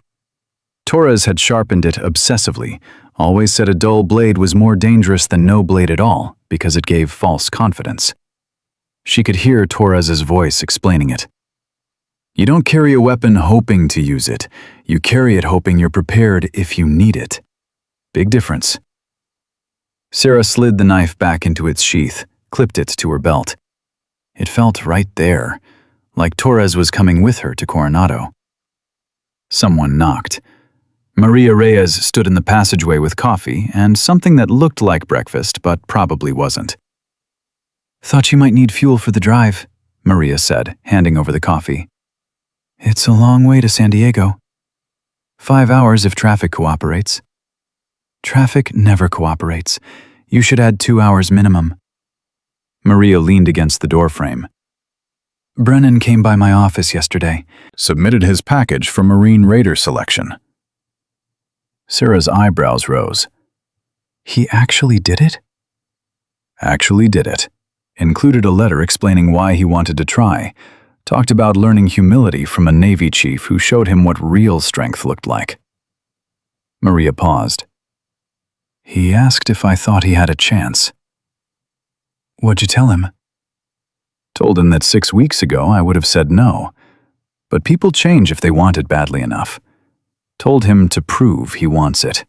Torres had sharpened it obsessively, always said a dull blade was more dangerous than no blade at all because it gave false confidence. She could hear Torres's voice explaining it. You don't carry a weapon hoping to use it. You carry it hoping you're prepared if you need it. Big difference. Sarah slid the knife back into its sheath, clipped it to her belt. It felt right there, like Torres was coming with her to Coronado. Someone knocked. Maria Reyes stood in the passageway with coffee and something that looked like breakfast but probably wasn't. Thought you might need fuel for the drive, Maria said, handing over the coffee. It's a long way to San Diego. 5 hours if traffic cooperates. Traffic never cooperates. You should add 2 hours minimum. Maria leaned against the doorframe. Brennan came by my office yesterday. Submitted his package for Marine Raider selection. Sarah's eyebrows rose. He actually did it? Actually did it. Included a letter explaining why he wanted to try. Talked about learning humility from a Navy chief who showed him what real strength looked like. Maria paused. He asked if I thought he had a chance. What'd you tell him? Told him that 6 weeks ago I would have said no. But people change if they want it badly enough. Told him to prove he wants it.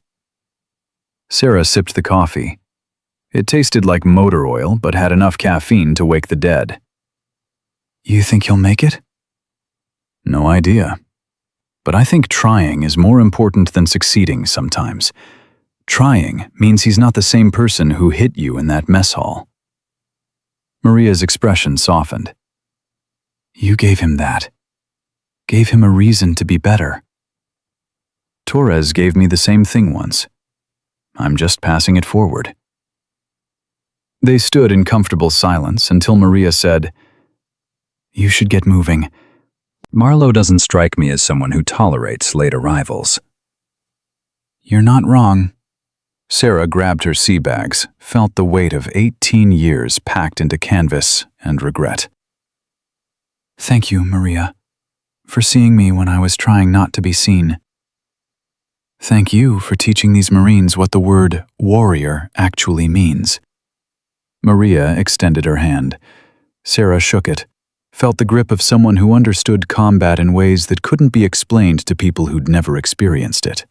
Sarah sipped the coffee. It tasted like motor oil, but had enough caffeine to wake the dead. You think he'll make it? No idea. But I think trying is more important than succeeding sometimes. Trying means he's not the same person who hit you in that mess hall. Maria's expression softened. You gave him that. Gave him a reason to be better. Torres gave me the same thing once. I'm just passing it forward. They stood in comfortable silence until Maria said, You should get moving. Marlowe doesn't strike me as someone who tolerates late arrivals. You're not wrong. Sarah grabbed her sea bags, felt the weight of 18 years packed into canvas and regret. Thank you, Maria, for seeing me when I was trying not to be seen. Thank you for teaching these Marines what the word warrior actually means. Maria extended her hand. Sarah shook it, felt the grip of someone who understood combat in ways that couldn't be explained to people who'd never experienced it.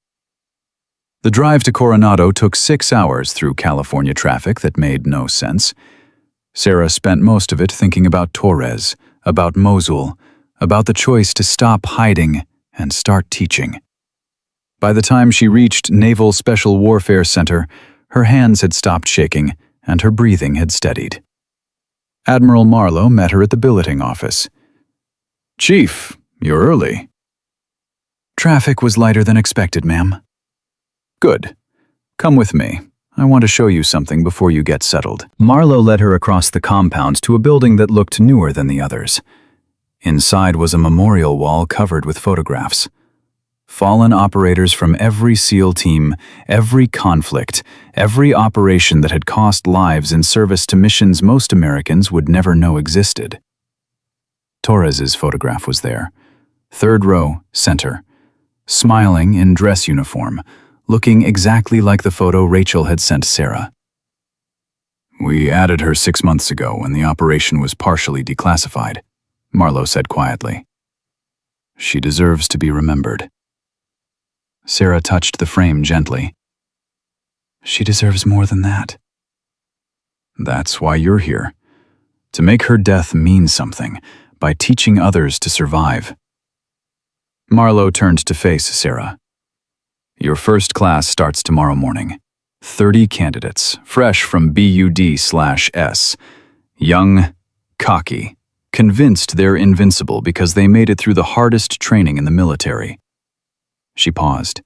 The drive to Coronado took 6 hours through California traffic that made no sense. Sarah spent most of it thinking about Torres, about Mosul, about the choice to stop hiding and start teaching. By the time she reached Naval Special Warfare Center, her hands had stopped shaking and her breathing had steadied. Admiral Marlowe met her at the billeting office. Chief, you're early. Traffic was lighter than expected, ma'am. Good. Come with me. I want to show you something before you get settled. Marlowe led her across the compound to a building that looked newer than the others. Inside was a memorial wall covered with photographs. Fallen operators from every SEAL team, every conflict, every operation that had cost lives in service to missions most Americans would never know existed. Torres's photograph was there. 3rd row, center. Smiling in dress uniform, looking exactly like the photo Rachel had sent Sarah. We added her 6 months ago when the operation was partially declassified, Marlowe said quietly. She deserves to be remembered. Sarah touched the frame gently. She deserves more than that. That's why you're here. to make her death mean something by teaching others to survive. Marlowe turned to face Sarah. Your first class starts tomorrow morning. 30 candidates, fresh from BUD/S. Young, cocky, convinced they're invincible because they made it through the hardest training in the military. She paused.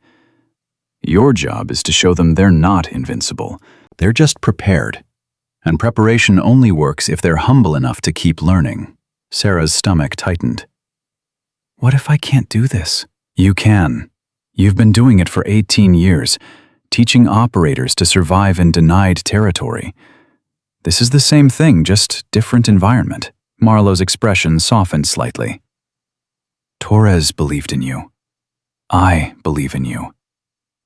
Your job is to show them they're not invincible. They're just prepared. And preparation only works if they're humble enough to keep learning. Sarah's stomach tightened. What if I can't do this? You can. You've been doing it for 18 years, teaching operators to survive in denied territory. This is the same thing, just different environment. Marlowe's expression softened slightly. Torres believed in you. I believe in you.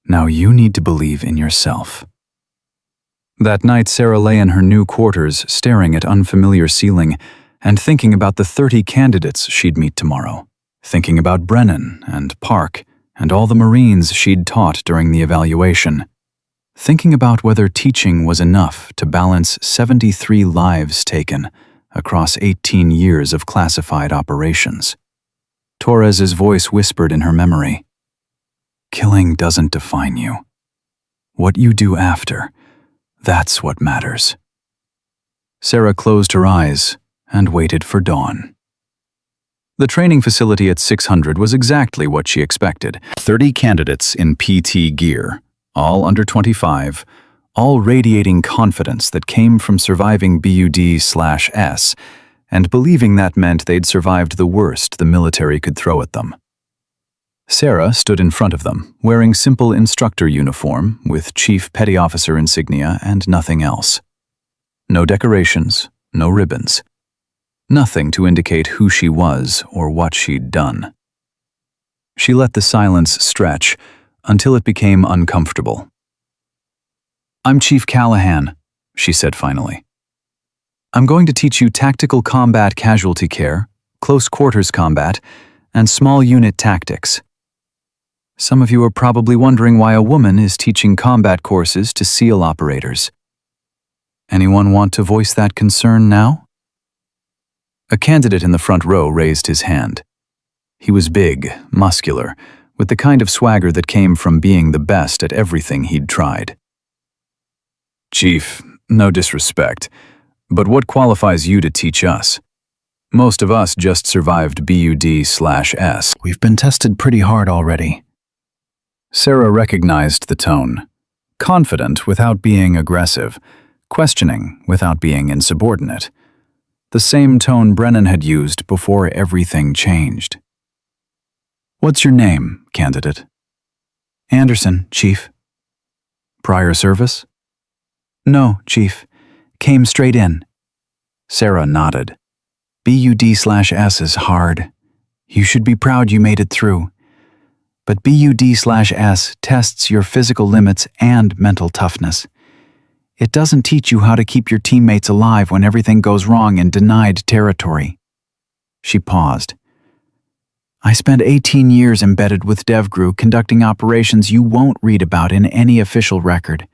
Now you need to believe in yourself. That night, Sarah lay in her new quarters, staring at unfamiliar ceiling and thinking about the 30 candidates she'd meet tomorrow. Thinking about Brennan and Park and all the Marines she'd taught during the evaluation. Thinking about whether teaching was enough to balance 73 lives taken across 18 years of classified operations. Torres's voice whispered in her memory. Killing doesn't define you. What you do after, that's what matters. Sarah closed her eyes and waited for dawn. The training facility at 600 was exactly what she expected. 30 candidates in PT gear, all under 25, all radiating confidence that came from surviving BUD/S and believing that meant they'd survived the worst the military could throw at them. Sarah stood in front of them, wearing simple instructor uniform with Chief Petty Officer insignia and nothing else. No decorations, no ribbons. Nothing to indicate who she was or what she'd done. She let the silence stretch until it became uncomfortable. I'm Chief Callahan, she said finally. I'm going to teach you tactical combat casualty care, close quarters combat, and small unit tactics. Some of you are probably wondering why a woman is teaching combat courses to SEAL operators. Anyone want to voice that concern now? A candidate in the front row raised his hand. He was big, muscular, with the kind of swagger that came from being the best at everything he'd tried. Chief, no disrespect, but what qualifies you to teach us? Most of us just survived BUD/S. We've been tested pretty hard already. Sarah recognized the tone. Confident without being aggressive, questioning without being insubordinate. The same tone Brennan had used before everything changed. What's your name, candidate? Anderson, Chief. Prior service? No, Chief. Came straight in. Sarah nodded. BUD/S is hard. You should be proud you made it through. But BUD/S tests your physical limits and mental toughness. It doesn't teach you how to keep your teammates alive when everything goes wrong in denied territory. She paused. I spent 18 years embedded with DevGru conducting operations you won't read about in any official record.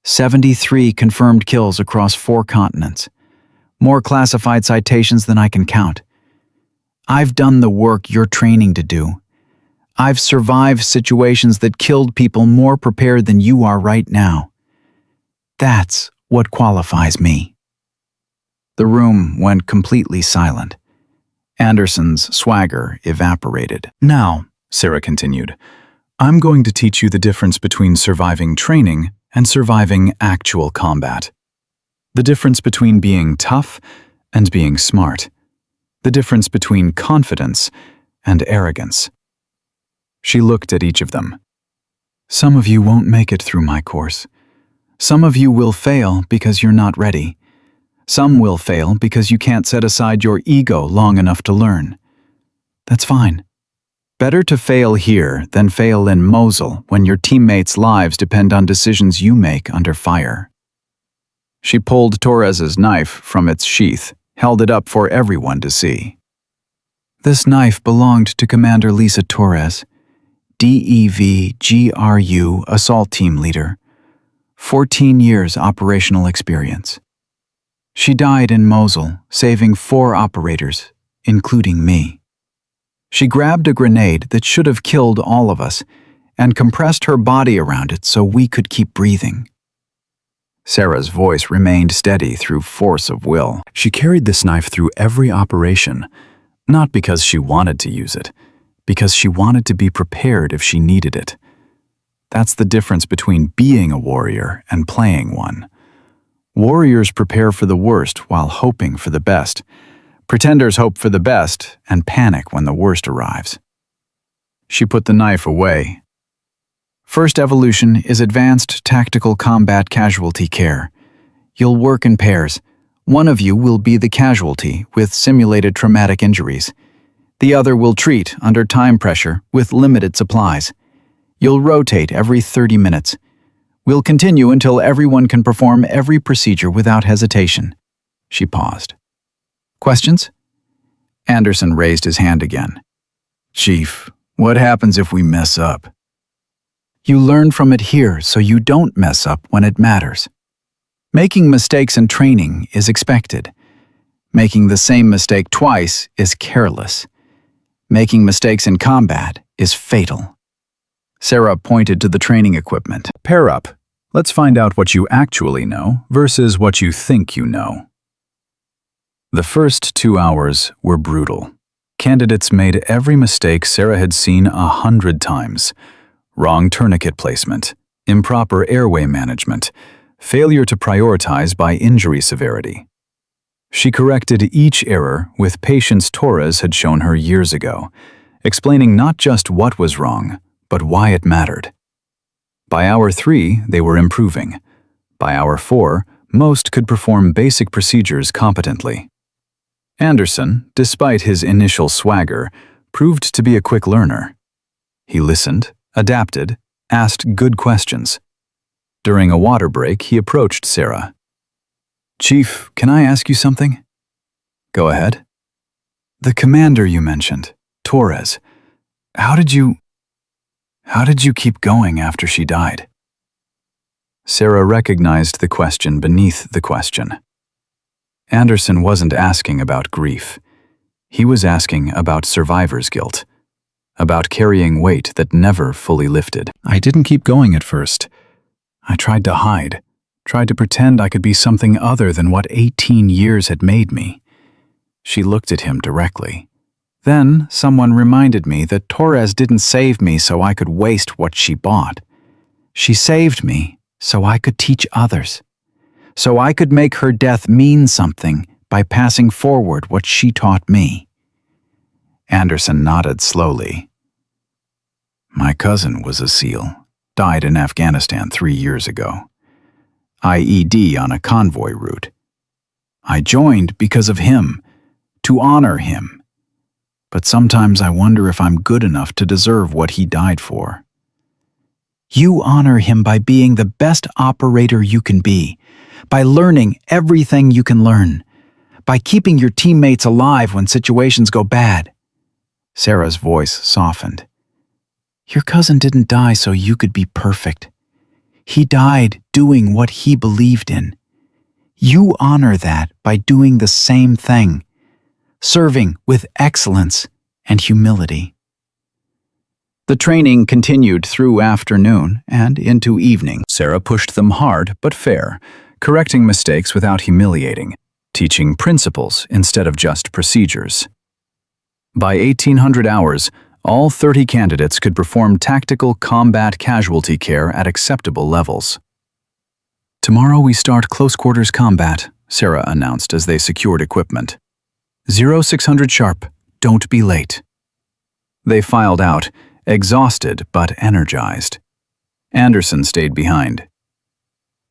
73 confirmed kills across 4 continents. More classified citations than I can count. I've done the work you're training to do. I've survived situations that killed people more prepared than you are right now. That's what qualifies me. The room went completely silent. Anderson's swagger evaporated. Now, Sarah continued, I'm going to teach you the difference between surviving training and surviving actual combat. The difference between being tough and being smart. The difference between confidence and arrogance. She looked at each of them. Some of you won't make it through my course. Some of you will fail because you're not ready. Some will fail because you can't set aside your ego long enough to learn. That's fine. Better to fail here than fail in Mosul when your teammates' lives depend on decisions you make under fire. She pulled Torres's knife from its sheath, held it up for everyone to see. This knife belonged to Commander Lisa Torres, DEV-GRU Assault Team Leader. 14 years operational experience. She died in Mosul, saving 4 operators, including me. She grabbed a grenade that should have killed all of us and compressed her body around it so we could keep breathing. Sarah's voice remained steady through force of will. She carried this knife through every operation, not because she wanted to use it, because she wanted to be prepared if she needed it. That's the difference between being a warrior and playing one. Warriors prepare for the worst while hoping for the best. Pretenders hope for the best and panic when the worst arrives. She put the knife away. First evolution is advanced tactical combat casualty care. You'll work in pairs. One of you will be the casualty with simulated traumatic injuries. The other will treat under time pressure with limited supplies. You'll rotate every 30 minutes. We'll continue until everyone can perform every procedure without hesitation. She paused. Questions? Anderson raised his hand again. Chief, what happens if we mess up? You learn from it here so you don't mess up when it matters. Making mistakes in training is expected. Making the same mistake twice is careless. Making mistakes in combat is fatal. Sarah pointed to the training equipment. Pair up. Let's find out what you actually know versus what you think you know. The first 2 hours were brutal. Candidates made every mistake Sarah had seen 100 times. Wrong tourniquet placement, improper airway management, failure to prioritize by injury severity. She corrected each error with patience Torres had shown her years ago, explaining not just what was wrong, but why it mattered. By hour 3, they were improving. By hour 4, most could perform basic procedures competently. Anderson, despite his initial swagger, proved to be a quick learner. He listened, adapted, asked good questions. During a water break, he approached Sarah. Chief, can I ask you something? Go ahead. The commander you mentioned, Torres, how did you keep going after she died? Sarah recognized the question beneath the question. Anderson wasn't asking about grief. He was asking about survivor's guilt, about carrying weight that never fully lifted. I didn't keep going at first. I tried to hide, tried to pretend I could be something other than what 18 years had made me. She looked at him directly. Then someone reminded me that Torres didn't save me so I could waste what she bought. She saved me so I could teach others, so I could make her death mean something by passing forward what she taught me. Anderson nodded slowly. My cousin was a SEAL, died in Afghanistan 3 years ago. IED on a convoy route. I joined because of him, to honor him. But sometimes I wonder if I'm good enough to deserve what he died for. You honor him by being the best operator you can be, by learning everything you can learn, by keeping your teammates alive when situations go bad. Sarah's voice softened. Your cousin didn't die so you could be perfect. He died doing what he believed in. You honor that by doing the same thing, serving with excellence and humility. The training continued through afternoon and into evening. Sarah pushed them hard but fair, correcting mistakes without humiliating, teaching principles instead of just procedures. By 1800 hours, all 30 candidates could perform tactical combat casualty care at acceptable levels. Tomorrow we start close-quarters combat, Sarah announced as they secured equipment. 0600 sharp, don't be late. They filed out, exhausted but energized. Anderson stayed behind.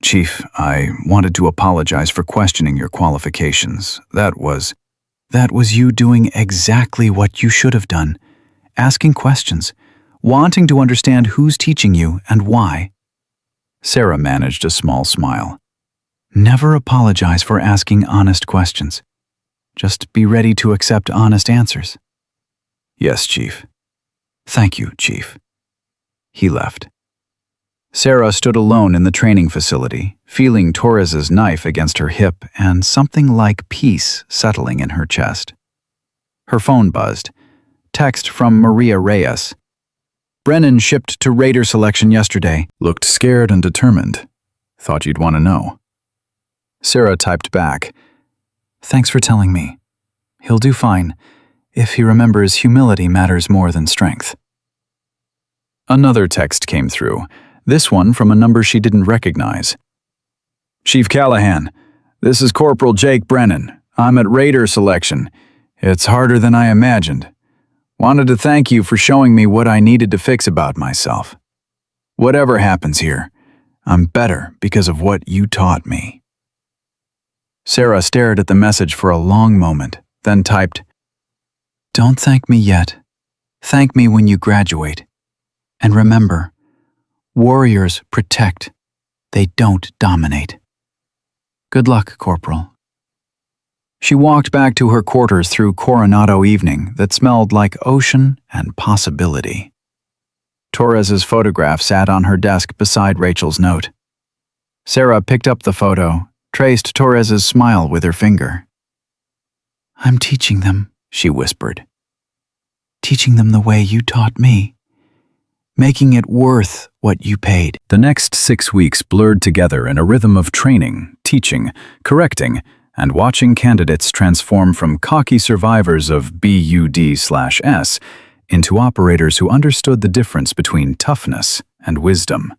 Chief, I wanted to apologize for questioning your qualifications. That was you doing exactly what you should have done. Asking questions, wanting to understand who's teaching you and why. Sarah managed a small smile. Never apologize for asking honest questions. Just be ready to accept honest answers. Yes, Chief. Thank you, Chief. He left. Sarah stood alone in the training facility, feeling Torres's knife against her hip and something like peace settling in her chest. Her phone buzzed. Text from Maria Reyes. Brennan shipped to Raider selection yesterday. Looked scared and determined. Thought you'd want to know. Sarah typed back. Thanks for telling me. He'll do fine, if he remembers humility matters more than strength. Another text came through, this one from a number she didn't recognize. Chief Callahan, this is Corporal Jake Brennan. I'm at Raider selection. It's harder than I imagined. Wanted to thank you for showing me what I needed to fix about myself. Whatever happens here, I'm better because of what you taught me. Sarah stared at the message for a long moment, then typed, Don't thank me yet. Thank me when you graduate. And remember, warriors protect. They don't dominate. Good luck, Corporal. She walked back to her quarters through Coronado evening that smelled like ocean and possibility. Torres's photograph sat on her desk beside Rachel's note. Sarah picked up the photo, traced Torres's smile with her finger. I'm teaching them, she whispered. Teaching them the way you taught me. Making it worth what you paid. The next 6 weeks blurred together in a rhythm of training, teaching, correcting, and watching candidates transform from cocky survivors of BUD/S into operators who understood the difference between toughness and wisdom.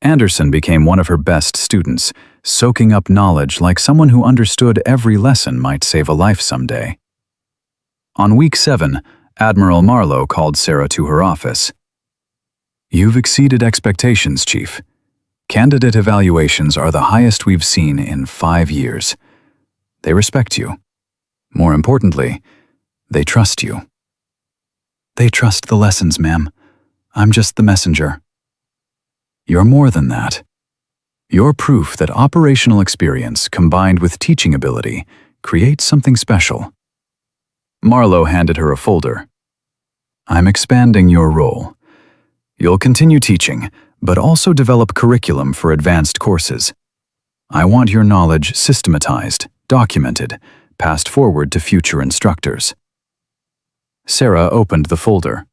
Anderson became one of her best students, soaking up knowledge like someone who understood every lesson might save a life someday. On week 7, Admiral Marlowe called Sarah to her office. You've exceeded expectations, Chief. Candidate evaluations are the highest we've seen in 5 years. They respect you. More importantly, they trust you. They trust the lessons, ma'am. I'm just the messenger. You're more than that. You're proof that operational experience combined with teaching ability creates something special. Marlowe handed her a folder. I'm expanding your role. You'll continue teaching, but also develop curriculum for advanced courses. I want your knowledge systematized, documented, passed forward to future instructors. Sarah opened the folder.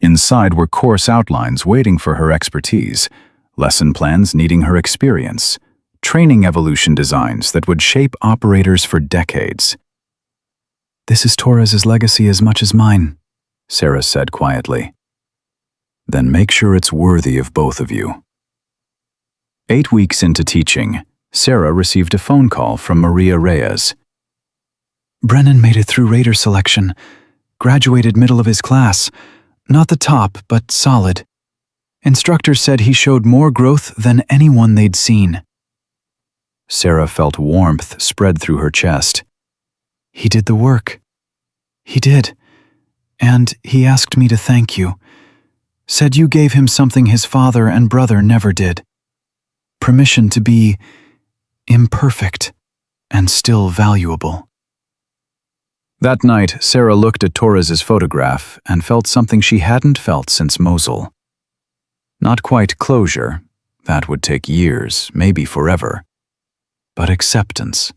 Inside were course outlines waiting for her expertise, lesson plans needing her experience, training evolution designs that would shape operators for decades. This is Torres's legacy as much as mine, Sarah said quietly. Then make sure it's worthy of both of you. 8 weeks into teaching, Sarah received a phone call from Maria Reyes. Brennan made it through Raider selection. Graduated middle of his class. Not the top, but solid. Instructors said he showed more growth than anyone they'd seen. Sarah felt warmth spread through her chest. He did the work. He did. And he asked me to thank you. Said you gave him something his father and brother never did. Permission to be imperfect and still valuable. That night, Sarah looked at Torres's photograph and felt something she hadn't felt since Mosul. Not quite closure, that would take years, maybe forever, but acceptance.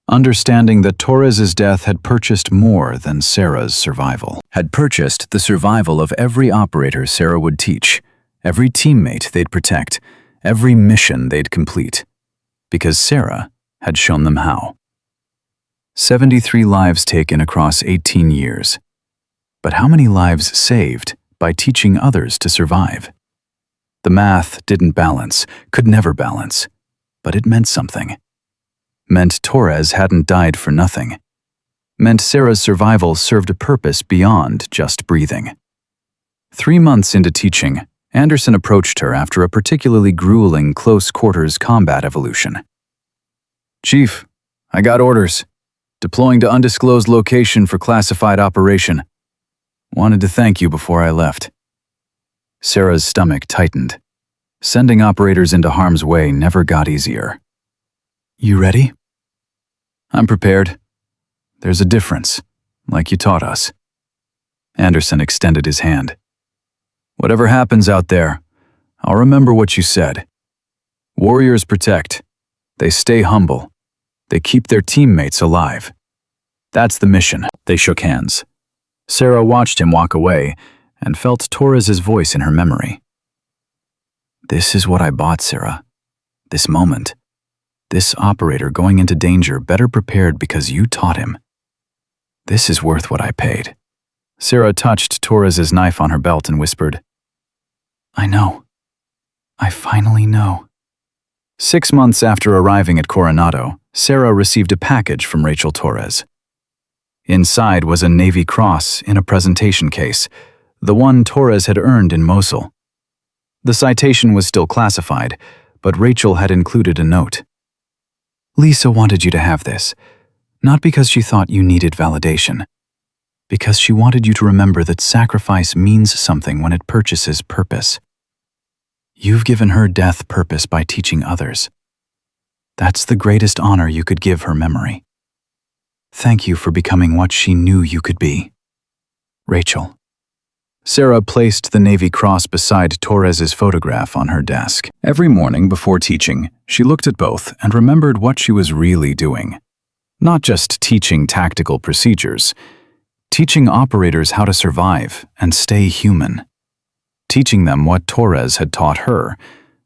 Understanding that Torres's death had purchased more than Sarah's survival. Had purchased the survival of every operator Sarah would teach, every teammate they'd protect, every mission they'd complete. Because Sarah had shown them how. 73 lives taken across 18 years. But how many lives saved by teaching others to survive? The math didn't balance, could never balance, but it meant something. Meant Torres hadn't died for nothing. Meant Sarah's survival served a purpose beyond just breathing. 3 months into teaching, Anderson approached her after a particularly grueling close-quarters combat evolution. Chief, I got orders. Deploying to undisclosed location for classified operation. Wanted to thank you before I left. Sarah's stomach tightened. Sending operators into harm's way never got easier. You ready? I'm prepared. There's a difference, like you taught us. Anderson extended his hand. Whatever happens out there, I'll remember what you said. Warriors protect. They stay humble. They keep their teammates alive. That's the mission." They shook hands. Sarah watched him walk away and felt Torres's voice in her memory. "This is what I bought, Sarah. This moment. This operator going into danger better prepared because you taught him. This is worth what I paid." Sarah touched Torres's knife on her belt and whispered, "I know. I finally know." 6 months after arriving at Coronado, Sarah received a package from Rachel Torres. Inside was a Navy Cross in a presentation case, the one Torres had earned in Mosul. The citation was still classified, but Rachel had included a note. "Lisa wanted you to have this, not because she thought you needed validation, because she wanted you to remember that sacrifice means something when it purchases purpose. You've given her death purpose by teaching others. That's the greatest honor you could give her memory. Thank you for becoming what she knew you could be. Rachel." Sarah placed the Navy Cross beside Torres's photograph on her desk. Every morning before teaching, she looked at both and remembered what she was really doing. Not just teaching tactical procedures, teaching operators how to survive and stay human. Teaching them what Torres had taught her,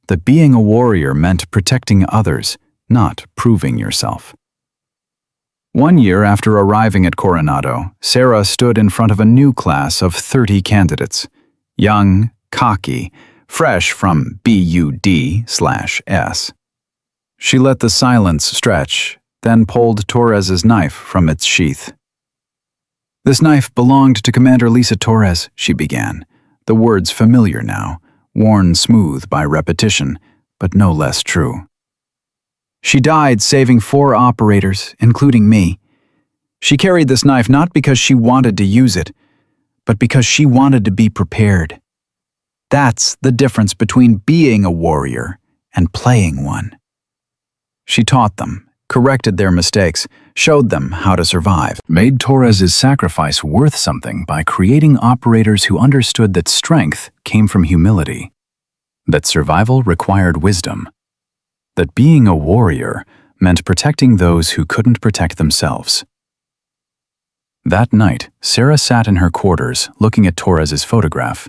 that being a warrior meant protecting others, not proving yourself. 1 year after arriving at Coronado, Sarah stood in front of a new class of 30 candidates. Young, cocky, fresh from BUD/S. She let the silence stretch, then pulled Torres's knife from its sheath. "This knife belonged to Commander Lisa Torres," she began, the words familiar now, worn smooth by repetition, but no less true. "She died saving 4 operators, including me. She carried this knife not because she wanted to use it, but because she wanted to be prepared. That's the difference between being a warrior and playing one." She taught them, corrected their mistakes, showed them how to survive, made Torres's sacrifice worth something by creating operators who understood that strength came from humility, that survival required wisdom, that being a warrior meant protecting those who couldn't protect themselves. That night, Sarah sat in her quarters looking at Torres's photograph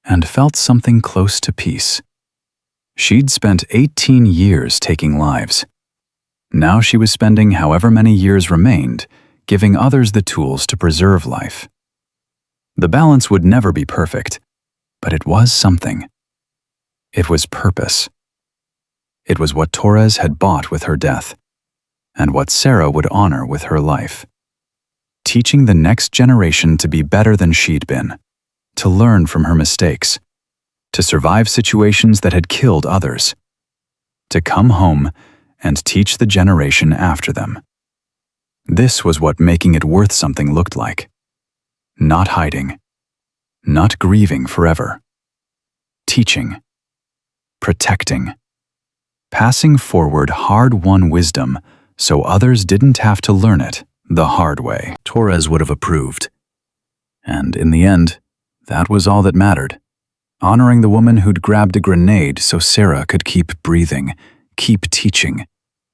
and felt something close to peace. She'd spent 18 years taking lives. Now she was spending however many years remained, giving others the tools to preserve life. The balance would never be perfect, but it was something. It was purpose. It was what Torres had bought with her death, and what Sarah would honor with her life. Teaching the next generation to be better than she'd been, to learn from her mistakes, to survive situations that had killed others, to come home and teach the generation after them. This was what making it worth something looked like. Not hiding, not grieving forever. Teaching, protecting, passing forward hard-won wisdom so others didn't have to learn it the hard way. Torres would have approved. And in the end, that was all that mattered. Honoring the woman who'd grabbed a grenade so Sarah could keep breathing, keep teaching,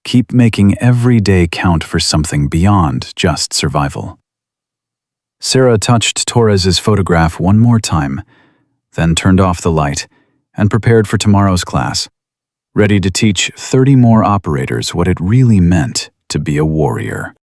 keep making every day count for something beyond just survival. Sarah touched Torres's photograph one more time, then turned off the light and prepared for tomorrow's class, ready to teach 30 more operators what it really meant to be a warrior.